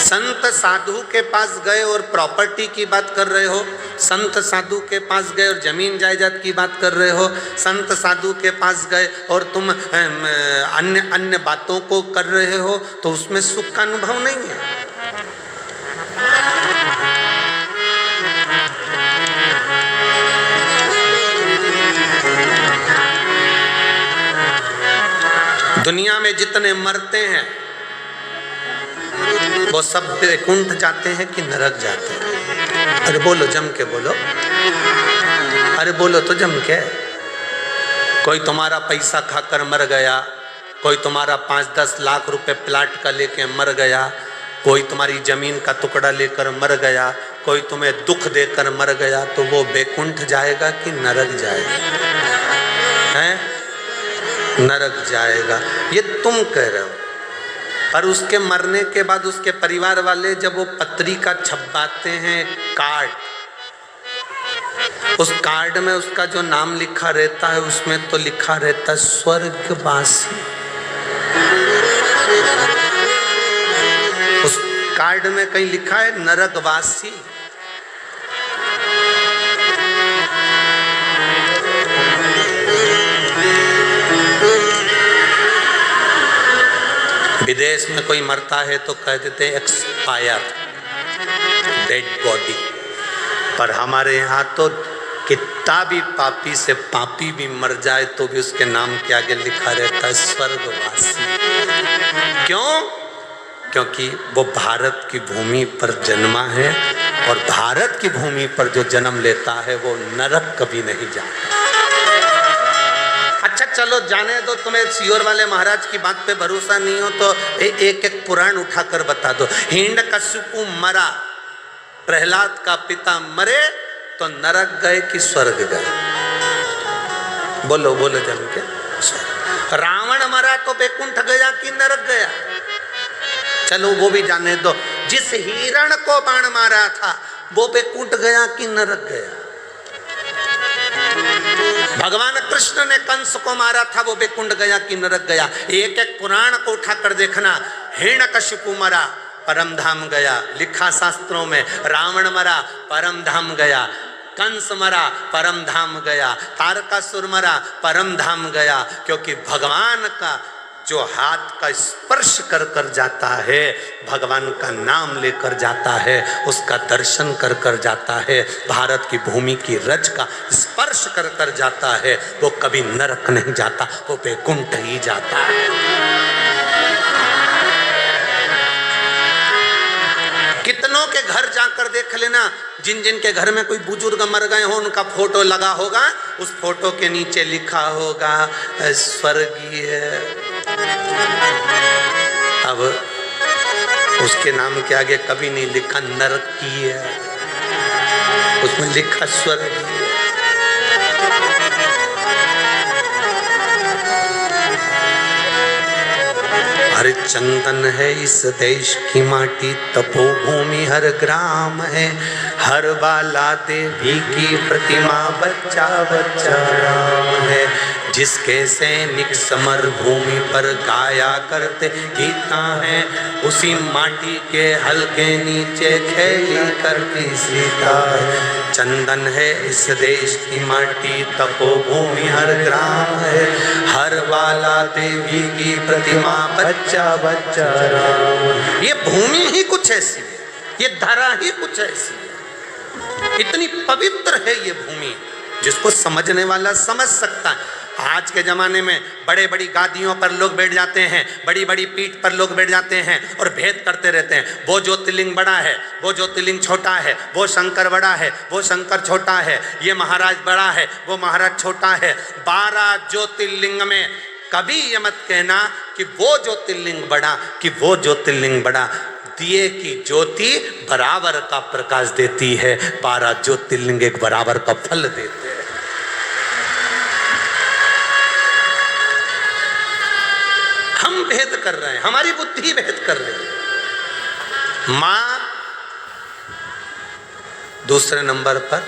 संत साधु के पास गए और प्रॉपर्टी की बात कर रहे हो, संत साधु के पास गए और जमीन जायदाद की बात कर रहे हो, संत साधु के पास गए और तुम अन्य अन्य बातों को कर रहे हो, तो उसमें सुख का अनुभव नहीं है। दुनिया में जितने मरते हैं वो सब वैकुंठ जाते हैं कि नरक जाते हैं? अरे बोलो, जम के बोलो, अरे बोलो तो जम के। कोई तुम्हारा पैसा खाकर मर गया, कोई तुम्हारा 5-10 लाख रुपए प्लाट का लेके मर गया, कोई तुम्हारी जमीन का टुकड़ा लेकर मर गया, कोई तुम्हें दुख देकर मर गया, तो वो वैकुंठ जाएगा कि नरक जाएगा? हैं? नरक जाएगा, ये तुम कह रहे हो। पर उसके मरने के बाद उसके परिवार वाले जब वो पत्रिका छपवाते हैं, कार्ड, उस कार्ड में उसका जो नाम लिखा रहता है उसमें तो लिखा रहता है स्वर्गवासी। उस कार्ड में कहीं लिखा है नरकवासी। विदेश में कोई मरता है तो कह देते हैं एक्सपायर, डेड बॉडी। पर हमारे यहाँ तो कितना भी पापी से पापी भी मर जाए तो भी उसके नाम के आगे लिखा रहता है स्वर्गवासी। क्यों? क्योंकि वो भारत की भूमि पर जन्मा है और भारत की भूमि पर जो जन्म लेता है वो नरक कभी नहीं जाता। अच्छा चलो जाने दो, तुम्हें सियोर वाले महाराज की बात पे भरोसा नहीं हो तो एक एक पुराण उठाकर बता दो। हिरण्यकशिपु मरा, प्रहलाद का पिता मरे तो नरक गए कि स्वर्ग गए? बोलो बोलो जम के। रावण मरा तो वैकुंठ गया कि नरक गया? चलो वो भी जाने दो। जिस हिरण को बाण मारा था वो वैकुंठ गया कि नरक गया? भगवान कृष्ण ने कंस को मारा था, वो बैकुंठ गया कि नरक गया? एक एक पुराण को उठाकर देखना। हिरण्यकशिपु मरा, परम धाम गया, लिखा शास्त्रों में। रावण मरा, परम धाम गया। कंस मरा, परम धाम गया। तारकासुर मरा, परम धाम गया। क्योंकि भगवान का जो हाथ का स्पर्श कर कर जाता है, भगवान का नाम लेकर जाता है, उसका दर्शन कर कर जाता है, भारत की भूमि की रज का स्पर्श कर कर जाता है, वो कभी नरक नहीं जाता, वो बैकुंठ ही जाता है। कितनों के घर जाकर देख लेना, जिन जिन के घर में कोई बुजुर्ग मर गए हो, उनका फोटो लगा होगा, उस फोटो के नीचे लिखा होगा स्वर्गीय। अब उसके नाम के आगे कभी नहीं लिखा नरकीय, उसमें लिखा स्वर्गीय। हर चंदन है इस देश की माटी, तपोभूमि हर ग्राम है, हर बाला देवी की प्रतिमा, बच्चा बच्चा राम है। जिसके सैनिक समर भूमि पर गाया करते गीता है, उसी माटी के हल्के नीचे खेली करती सीता है। चंदन है इस देश की माटी, तपोभूमि हर ग्राम है, हर बाला देवी की प्रतिमा, बच्चा बच्चा राम। ये भूमि ही कुछ ऐसी है, ये धरा ही कुछ ऐसी है, इतनी पवित्र है ये भूमि, जिसको समझने वाला समझ सकता है। आज के ज़माने में बड़े बड़ी गादियों पर लोग बैठ जाते हैं, बड़ी बड़ी पीठ पर लोग बैठ जाते हैं और भेद करते रहते हैं। वो ज्योतिर्लिंग बड़ा है, वो ज्योतिर्लिंग छोटा है, वो शंकर बड़ा है, वो शंकर छोटा है, ये महाराज बड़ा है, वो महाराज छोटा है। 12 ज्योतिर्लिंग में कभी ये मत कहना कि वो ज्योतिर्लिंग बड़ा कि वो ज्योतिर्लिंग बड़ा। दिए की ज्योति बराबर का प्रकाश देती है, 12 ज्योतिर्लिंग एक बराबर का फल देते हैं। हम भेद कर रहे हैं, हमारी बुद्धि भेद कर रही है। मां दूसरे नंबर पर,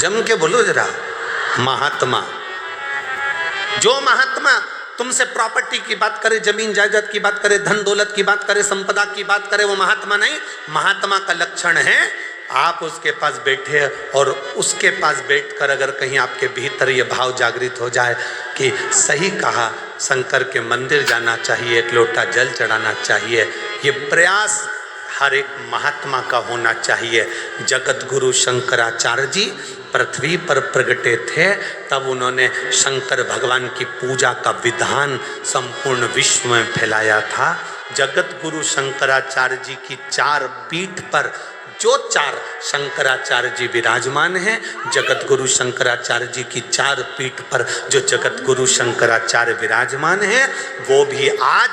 जम के बोलो जरा, महात्मा। जो महात्मा तुमसे प्रॉपर्टी की बात करे, जमीन जायदाद की बात करे, धन दौलत की बात करे, संपदा की बात करे, वो महात्मा नहीं। महात्मा का लक्षण है आप उसके पास बैठे और उसके पास बैठकर अगर कहीं आपके भीतर ये भाव जागृत हो जाए कि सही कहा, शंकर के मंदिर जाना चाहिए, एक लोटा जल चढ़ाना चाहिए, ये प्रयास हर एक महात्मा का होना चाहिए। जगत गुरु शंकराचार्य जी पृथ्वी पर प्रगटे थे, तब उन्होंने शंकर भगवान की पूजा का विधान संपूर्ण विश्व में फैलाया था। जगत गुरु शंकराचार्य जी की 4 पीठ पर जो 4 शंकराचार्य जी विराजमान हैं, जगत गुरु शंकराचार्य जी की 4 पीठ पर जो जगत गुरु शंकराचार्य विराजमान हैं, वो भी आज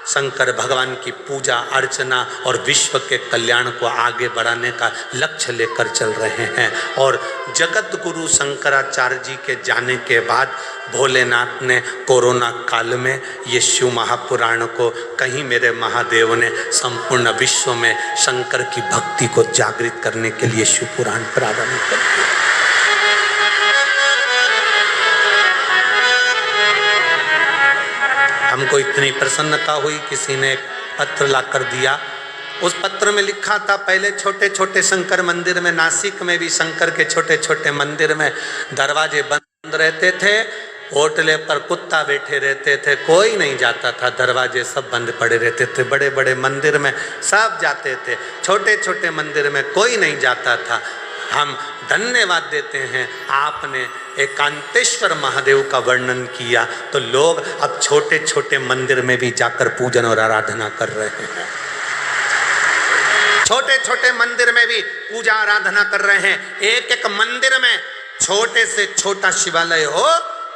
शंकर भगवान की पूजा अर्चना और विश्व के कल्याण को आगे बढ़ाने का लक्ष्य लेकर चल रहे हैं। और जगत गुरु शंकराचार्य जी के जाने के बाद भोलेनाथ ने कोरोना काल में ये शिव महापुराण को कहीं मेरे महादेव ने संपूर्ण विश्व में शंकर की भक्ति को जागृत करने के लिए शिव पुराण प्रारंभ कर दिया। हमको इतनी प्रसन्नता हुई, किसी ने एक पत्र ला कर दिया। उस पत्र में लिखा था, पहले छोटे छोटे शंकर मंदिर में, नासिक में भी शंकर के छोटे छोटे मंदिर में दरवाजे बंद रहते थे, होटले पर कुत्ता बैठे रहते थे, कोई नहीं जाता था, दरवाजे सब बंद पड़े रहते थे। बड़े बड़े मंदिर में सब जाते थे, छोटे छोटे मंदिर में कोई नहीं जाता था। हम धन्यवाद देते हैं, आपने एकांतेश्वर महादेव का वर्णन किया, तो लोग अब छोटे छोटे मंदिर में भी जाकर पूजन और आराधना कर रहे हैं। छोटे छोटे मंदिर में भी पूजा आराधना कर रहे हैं। एक एक मंदिर में छोटे से छोटा शिवालय हो,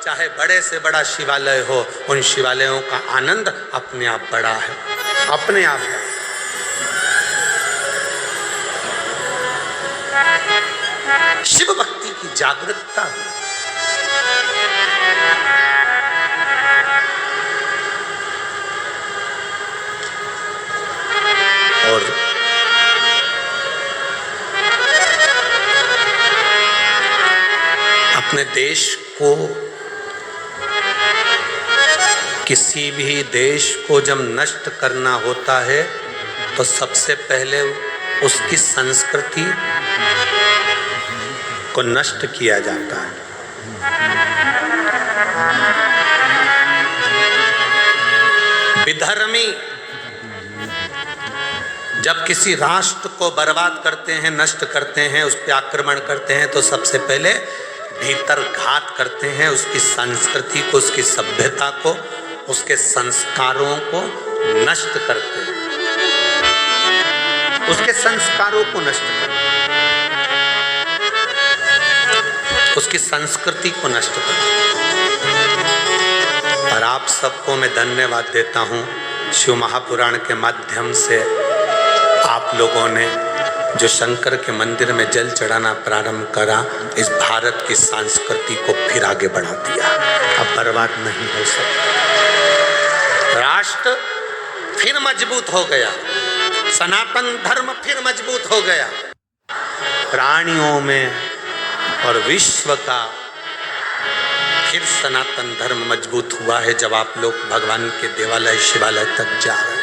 चाहे बड़े से बड़ा शिवालय हो, उन शिवालयों का आनंद अपने आप बड़ा है, अपने आप है। शिव भक्ति की जागरूकता और अपने किसी भी देश को जब नष्ट करना होता है तो सबसे पहले उसकी संस्कृति को नष्ट किया जाता है। विधर्मी जब किसी राष्ट्र को बर्बाद करते हैं, नष्ट करते हैं, उस पर आक्रमण करते हैं तो सबसे पहले भीतर घात करते हैं, उसकी संस्कृति को, उसकी सभ्यता को, उसके संस्कारों को नष्ट करते हैं, उसके संस्कारों को नष्ट करते हैं, उसकी संस्कृति को नष्ट करते हैं। और आप सबको मैं धन्यवाद देता हूँ, शिव महापुराण के माध्यम से आप लोगों ने जो शंकर के मंदिर में जल चढ़ाना प्रारंभ करा, इस भारत की संस्कृति को फिर आगे बढ़ा दिया। अब बर्बाद नहीं हो सकता। राष्ट्र फिर मजबूत हो गया, सनातन धर्म फिर मजबूत हो गया, प्राणियों में और विश्व का फिर सनातन धर्म मजबूत हुआ है जब आप लोग भगवान के देवालय शिवालय तक जा रहे हैं।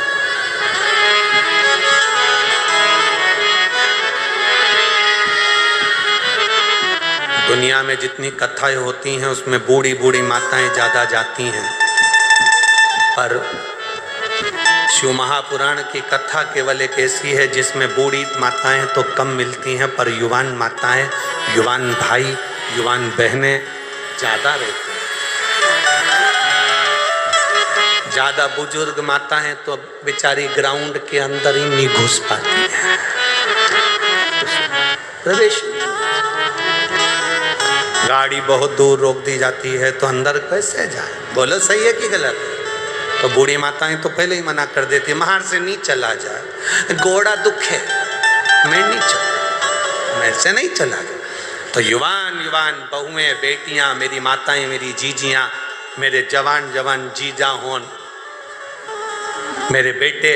दुनिया में जितनी कथाएं होती हैं उसमें बूढ़ी बूढ़ी माताएं ज़्यादा जाती हैं, पर शिव महापुराण की कथा केवल एक ऐसी है जिसमें बूढ़ी माताएं तो कम मिलती हैं, पर युवान माताएं, युवान भाई, युवान बहनें ज़्यादा रहती हैं। ज़्यादा बुजुर्ग माताएं तो बेचारी ग्राउंड के अंदर ही नहीं घुस पाती हैं, प्रवेश। गाड़ी बहुत दूर रोक दी जाती है तो अंदर कैसे जाए? बोलो सही है कि गलत है? तो बूढ़ी माताएं तो पहले ही मना कर देती, बाहर से नहीं चला जाए, घोड़ा दुखे, मैं नहीं चला, मैं से नहीं चला जाए। तो युवान युवान बहुएं, बेटियां, मेरी माताएं, मेरी जीजियां, मेरे जवान जवान जीजा होन, मेरे बेटे,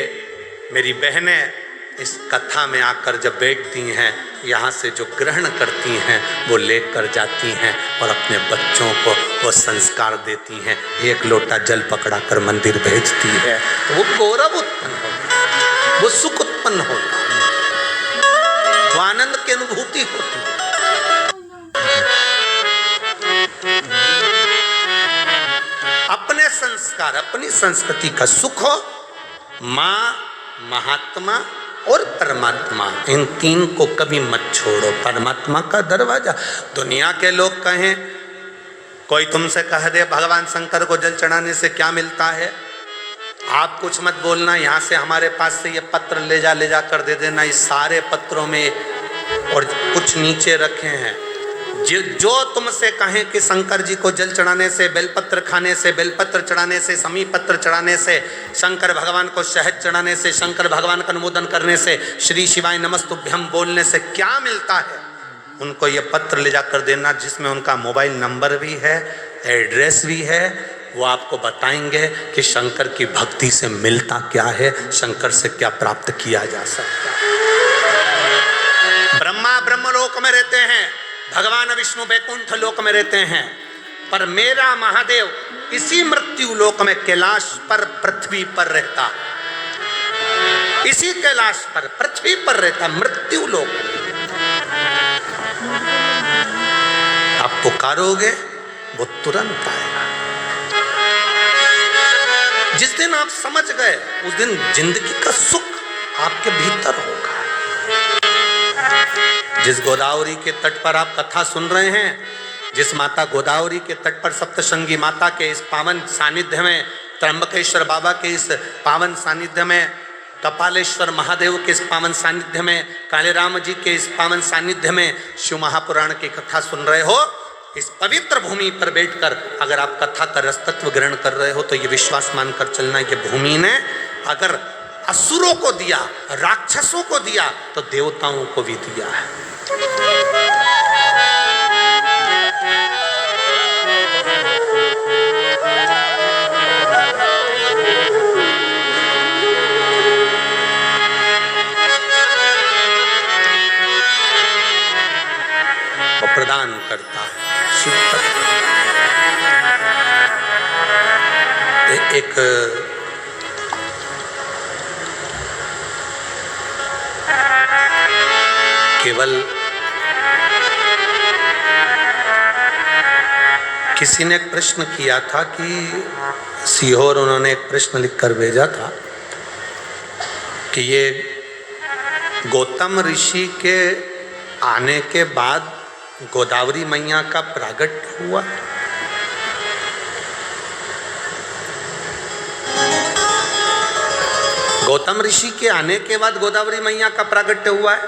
मेरी बहनें इस कथा में आकर जब बैठती हैं, यहाँ से जो ग्रहण करती हैं वो लेकर जाती हैं और अपने बच्चों को वो संस्कार देती हैं। एक लोटा जल पकड़ा कर मंदिर भेजती है तो वो गौरव उत्पन्न होता है, वो सुख उत्पन्न होता है, वो आनंद की अनुभूति होती है। अपने संस्कार, अपनी संस्कृति का सुख हो, माँ, महात्मा और परमात्मा, इन तीन को कभी मत छोड़ो। परमात्मा का दरवाजा, दुनिया के लोग कहें, कोई तुमसे कह दे भगवान शंकर को जल चढ़ाने से क्या मिलता है, आप कुछ मत बोलना, यहाँ से हमारे पास से ये पत्र ले जा कर दे देना। इस सारे पत्रों में और कुछ नीचे रखे हैं, जो तुमसे कहें कि शंकर जी को जल चढ़ाने से, बेलपत्र खाने से, बेलपत्र चढ़ाने से, समी पत्र चढ़ाने से, शंकर भगवान को शहद चढ़ाने से, शंकर भगवान का अनुमोदन करने से, श्री शिवाय नमस्तुभ्यम बोलने से क्या मिलता है, उनको ये पत्र ले जाकर देना, जिसमें उनका मोबाइल नंबर भी है, एड्रेस भी है। वो आपको बताएंगे कि शंकर की भक्ति से मिलता क्या है, शंकर से क्या प्राप्त किया जा सकता है। ब्रह्मा ब्रह्मलोक में रहते हैं, भगवान विष्णु वैकुंठ लोक में रहते हैं, पर मेरा महादेव इसी मृत्यु लोक में कैलाश पर, पृथ्वी पर रहता, इसी कैलाश पर, पृथ्वी पर रहता, मृत्यु लोक। आप पुकारोगे वो तुरंत आएगा। जिस दिन आप समझ गए उस दिन जिंदगी का सुख आपके भीतर होगा। जिस गोदावरी के तट पर आप कथा सुन रहे हैं, जिस माता गोदावरी के तट पर सप्तशृंगी माता के इस पावन सानिध्य में, त्र्यंबकेश्वर बाबा के इस पावन सानिध्य में, कपालेश्वर महादेव के इस पावन सानिध्य में, काले राम जी के इस पावन सानिध्य में शिव महापुराण की कथा सुन रहे हो, इस पवित्र भूमि पर बैठकर अगर आप कथा का रसतत्व ग्रहण कर रहे हो तो ये विश्वास मानकर चलना, ये भूमि ने अगर असुरों को दिया, राक्षसों को दिया, तो देवताओं को भी दिया है। वो प्रदान करता है, शिव केवल किसी ने एक प्रश्न किया था कि सीहोर, उन्होंने एक प्रश्न लिखकर भेजा था कि ये गौतम ऋषि के आने के बाद गोदावरी मैया का प्रागट्य हुआ। गौतम ऋषि के आने के बाद गोदावरी मैया का प्रागट्य हुआ है।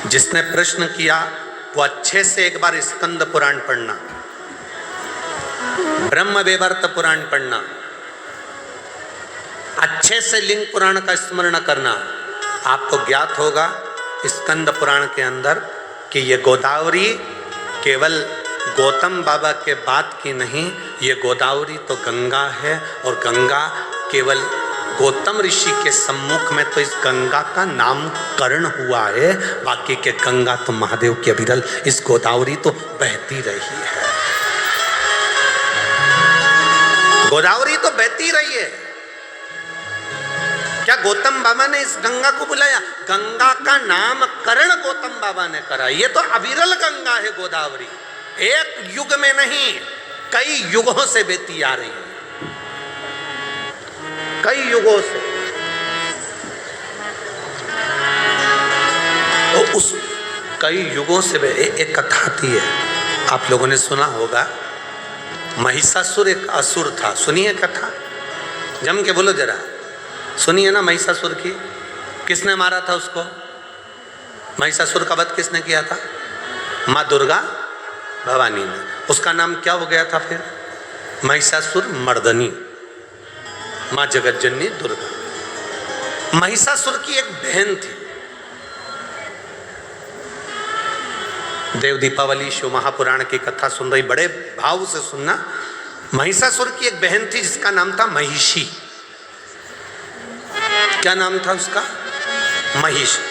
जिसने प्रश्न किया वो अच्छे से एक बार स्कंद पुराण पढ़ना, ब्रह्म वैवर्त पुराण पढ़ना, अच्छे से लिंग पुराण का स्मरण करना। आपको ज्ञात होगा स्कंद पुराण के अंदर कि ये गोदावरी केवल गौतम बाबा के बाद की नहीं, ये गोदावरी तो गंगा है, और गंगा केवल गौतम ऋषि के सम्मुख में तो इस गंगा का नामकरण हुआ है, बाकी के गंगा तो महादेव के अविरल इस गोदावरी तो बहती रही है। गोदावरी तो बहती रही है। क्या गौतम बाबा ने इस गंगा को बुलाया? गंगा का नामकरण गौतम बाबा ने करा। ये तो अविरल गंगा है गोदावरी, एक युग में नहीं कई युगों से बहती आ रही है, कई युगों से। तो उस कई युगों से एक कथा आती है, आप लोगों ने सुना होगा। महिषासुर एक असुर था, सुनिए कथा, जम के बोलो जरा, सुनिए ना। महिषासुर की किसने मारा था उसको? महिषासुर का वध किसने किया था? माँ दुर्गा भवानी ने। उसका नाम क्या हो गया था फिर? महिषासुर मर्दनी, माँ जगतजननी दुर्गा। महिषासुर की एक बहन थी। देव दीपावली शिव महापुराण की कथा सुन रही, बड़े भाव से सुनना। महिषासुर की एक बहन थी जिसका नाम था महिषी। क्या नाम था उसका? महिषी।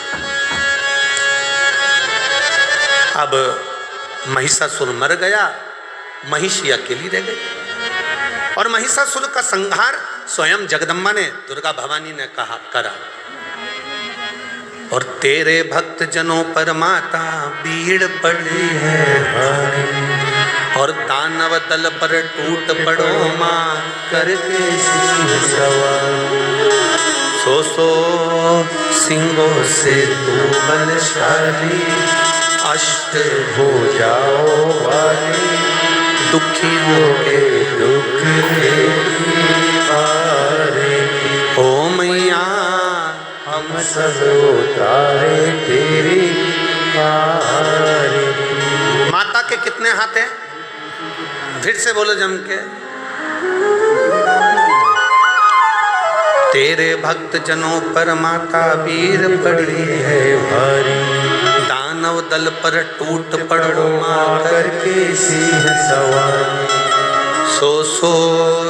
अब महिषासुर मर गया, महिषी अकेली रह गई, और महिषासुर का संहार स्वयं जगदम्बा ने, दुर्गा भवानी ने कहा करा। और तेरे भक्त जनों पर माता भीड़ पड़ी है भारी, और दानव दल पर टूट पड़ो मां करके सिंह सवार। सो सिंहों से तू बलशाली, अष्ट भुजाओं वाली, दुखियों के दुख ओ मैया हम सब उतारे तेरी पारे। माता के कितने हाथ हैं? फिर से बोलो जम के। तेरे भक्त जनों पर माता वीर पड़ी है भारी, दानव दल पर टूट पड़ो मां करके सिंह सवारी। सो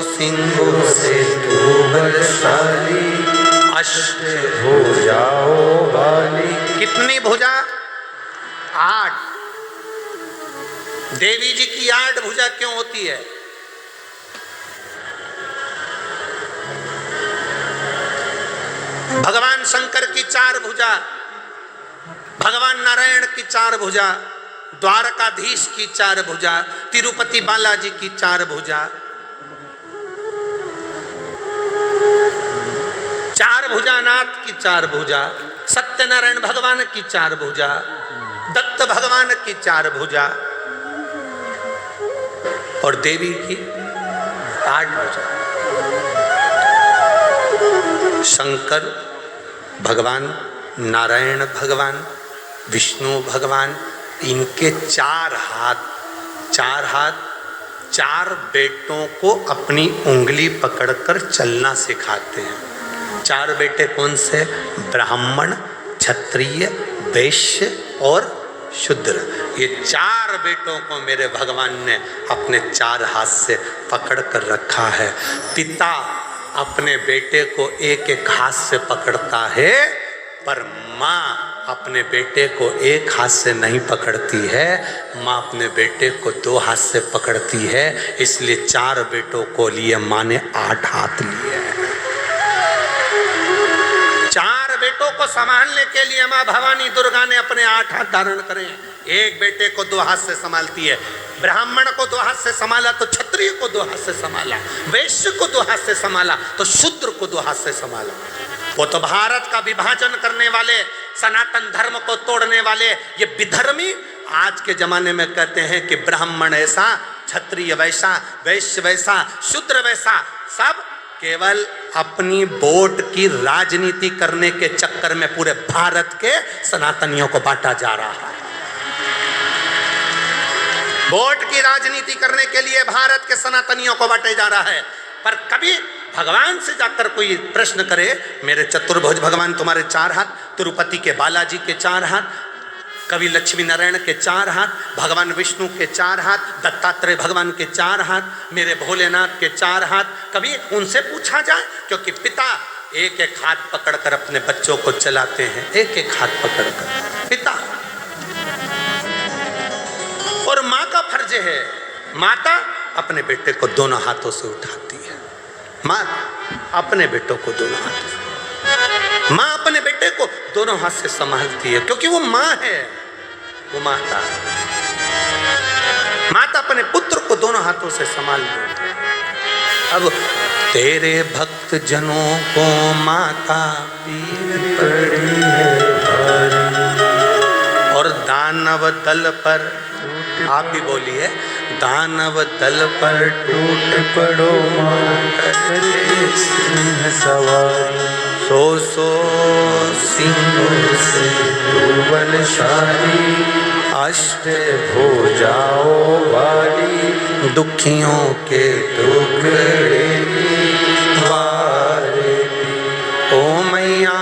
सिंहों से तू बलशाली, अष्ट भुजाओं वाली। कितनी भुजा? 8। देवी जी की 8 भुजा क्यों होती है? भगवान शंकर की 4 भुजा, भगवान नारायण की 4 भुजा, द्वारकाधीश की 4 भुजा, तिरुपति बालाजी की 4 भुजा। 4 भुजानाथ की 4 भुजा, सत्यनारायण भगवान की 4 भुजा, दत्त भगवान की 4 भुजा, और देवी की 8 भुजा। शंकर भगवान, नारायण भगवान, विष्णु भगवान, इनके 4 हाथ, 4 बेटों को अपनी उंगली पकड़कर चलना सिखाते हैं। 4 बेटे कौन से? ब्राह्मण, क्षत्रिय, वैश्य और शूद्र। ये 4 बेटों को मेरे भगवान ने अपने 4 हाथ से पकड़ कर रखा है। पिता अपने बेटे को एक एक हाथ से पकड़ता है, पर माँ अपने बेटे को एक हाथ से नहीं पकड़ती है, माँ अपने बेटे को 2 हाथ से पकड़ती है। इसलिए 4 बेटों को लिए माँ ने 8 हाथ लिए हैं। 4 बेटों को संभालने के लिए माँ भवानी दुर्गा ने अपने 8 हाथ धारण करे। एक बेटे को 2 हाथ से संभालती है। ब्राह्मण को 2 हाथ से संभाला तो क्षत्रिय को 2 हाथ से संभाला, वैश्य को 2 हाथ से संभाला तो शूद्र को 2 हाथ से संभाला। वो तो भारत का विभाजन करने वाले, सनातन धर्म को तोड़ने वाले ये विधर्मी आज के जमाने में कहते हैं कि ब्राह्मण ऐसा, क्षत्रिय वैसा, वैश्य वैसा, शूद्र वैसा, सब केवल अपनी वोट की राजनीति करने के चक्कर में पूरे भारत के सनातनियों को बांटा जा रहा है। वोट की राजनीति करने के लिए भारत के सनातनियों को बांटा जा रहा है। पर कभी भगवान से जाकर कोई प्रश्न करे, मेरे चतुर्भुज भगवान तुम्हारे 4 हाथ, तिरुपति के बालाजी के 4 हाथ, कवि लक्ष्मी नारायण के 4 हाथ, भगवान विष्णु के 4 हाथ, दत्तात्रेय भगवान के 4 हाथ, मेरे भोलेनाथ के 4 हाथ, कभी उनसे पूछा जाए? क्योंकि पिता एक एक हाथ पकड़कर अपने बच्चों को चलाते हैं, एक एक हाथ पकड़कर पिता। और माँ का फर्ज है, माता अपने बेटे को दोनों हाथों से उठाती है। माँ अपने बेटों को दोनों हाथों से, माँ अपने बेटे को दोनों हाथ से संभालती है, क्योंकि वो माँ है, वो माता। माता अपने पुत्र को दोनों हाथों से संभाल ले। अब तेरे भक्त जनों को माता पीर पड़ी है भारी, और दानव दल पर, आप भी बोलिए, दानव दल पर टूट पड़ो सिंह सवारी, सो सिंहों से तू बलशाली, अष्ट भुजाओं वाली, दुखियों के टुकड़े वारे, ओ मैया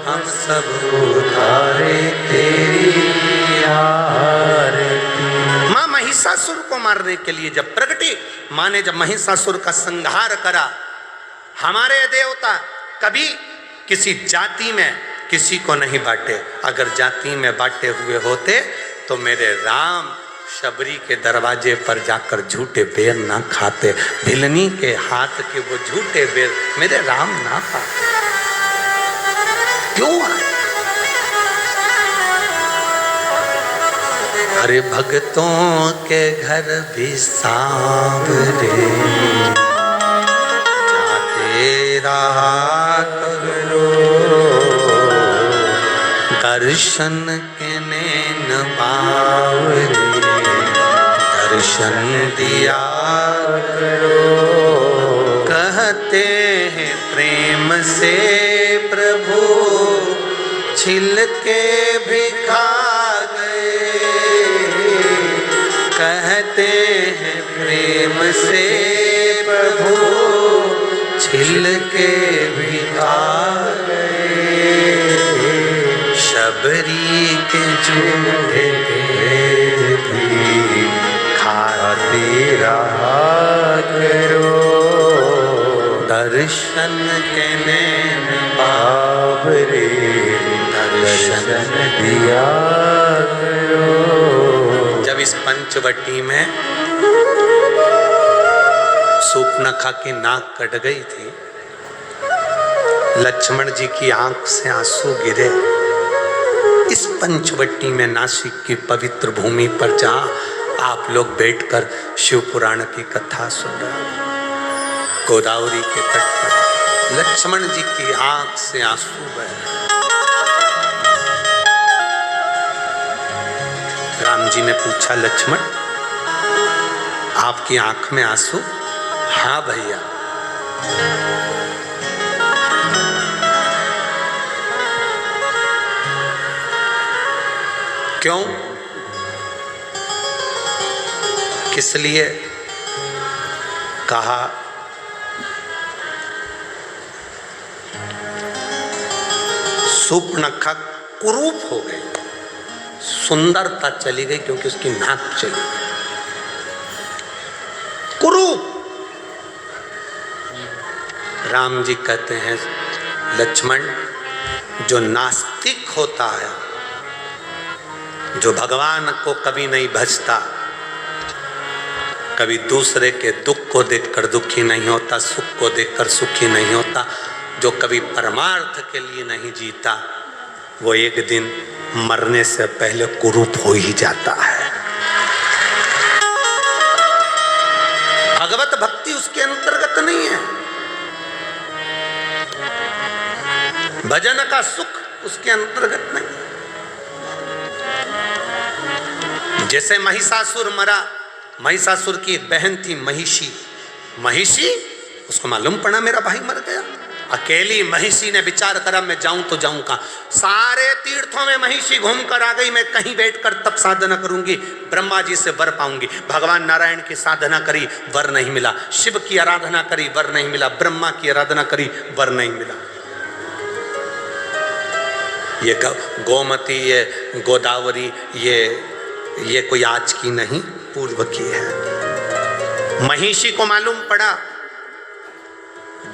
हम सब उतारे तेरी आरती। माँ महिषासुर को मारने के लिए जब प्रगटी, माँ ने जब महिषासुर का संहार करा, हमारे देवता कभी किसी जाति में किसी को नहीं बांटे। अगर जाति में बांटे हुए होते तो मेरे राम शबरी के दरवाजे पर जाकर झूठे बेर ना खाते, भिलनी के हाथ के वो झूठे बेर मेरे राम ना खाते। क्यों? हरे भक्तों के घर भी सांवरे, जाते रहा करो, दर्शन के नैन बावरे, दर्शन दिया करो। कहते हैं प्रेम से प्रभु छिल के भी खा गए, कहते हैं प्रेम से प्रभु छिल के भी खा गए, शबरी के झूठे भेद भी खाते रहा करो, दर्शन के नैन बावरे, दर्शन दिया करो। जब इस पंचवटी में सूर्पनखा की नाक कट गई थी, लक्ष्मण जी की आंख से आंसू गिरे। इस पंचवटी में नासिक की पवित्र भूमि पर जहां आप लोग बैठकर शिव पुराण की कथा सुन रहे हो, गोदावरी के तट पर लक्ष्मण जी की आंख से आंसू बह रहे। राम जी ने पूछा, लक्ष्मण आपकी आंख में आंसू? हाँ भैया। क्यों? किस लिए? कहा सूर्पनखा कुरूप हो गई, सुंदरता चली गई क्योंकि उसकी नाक चली गई। कुरूप। राम जी कहते हैं, लक्ष्मण जो नास्तिक नास्तिक होता है, जो भगवान को कभी नहीं भजता, कभी दूसरे के दुख को देखकर दुखी नहीं होता, सुख को देखकर सुखी नहीं होता, जो कभी परमार्थ के लिए नहीं जीता, वो एक दिन मरने से पहले कुरूप हो ही जाता है। भगवत भक्ति उसके अंतर्गत नहीं है, भजन का सुख उसके अंतर्गत नहीं। जैसे महिषासुर मरा, महिषासुर की एक बहन थी महिषी, महिषी उसको मालूम पड़ा मेरा भाई मर गया। अकेली महिषी ने विचार करा मैं जाऊं तो जाऊं कहां, सारे तीर्थों में महिषी घूम कर आ गई, मैं कहीं बैठकर तप साधना करूंगी, ब्रह्मा जी से वर पाऊंगी। भगवान नारायण की साधना करी, वर नहीं मिला, शिव की आराधना करी, वर नहीं मिला, ब्रह्मा की आराधना करी, वर नहीं मिला। ये गोमती, ये गोदावरी, ये कोई आज की नहीं, पूर्व की है। महिषी को मालूम पड़ा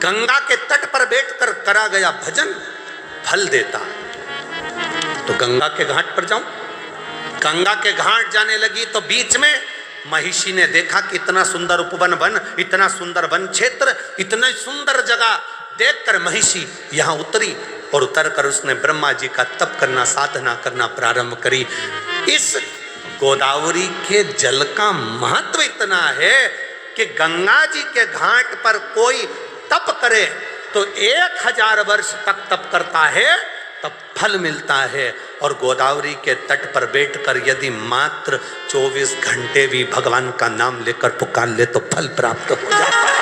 गंगा के तट पर बैठकर करा गया भजन फल देता, तो गंगा के घाट पर जाऊं। गंगा के घाट जाने लगी तो बीच में महिषी ने देखा कि इतना सुंदर उपवन वन, इतना सुंदर वन क्षेत्र, इतनी सुंदर जगह देखकर महिषी यहां उतरी, और उतरकर उसने ब्रह्मा जी का तप करना, साधना करना प्रारंभ करी। इस गोदावरी के जल का महत्व इतना है कि गंगा जी के घाट पर कोई तप करे तो 1000 वर्ष तक तप करता है, तब फल मिलता है। और गोदावरी के तट पर बैठकर यदि मात्र 24 घंटे भी भगवान का नाम लेकर पुकार ले तो फल प्राप्त हो जाता है।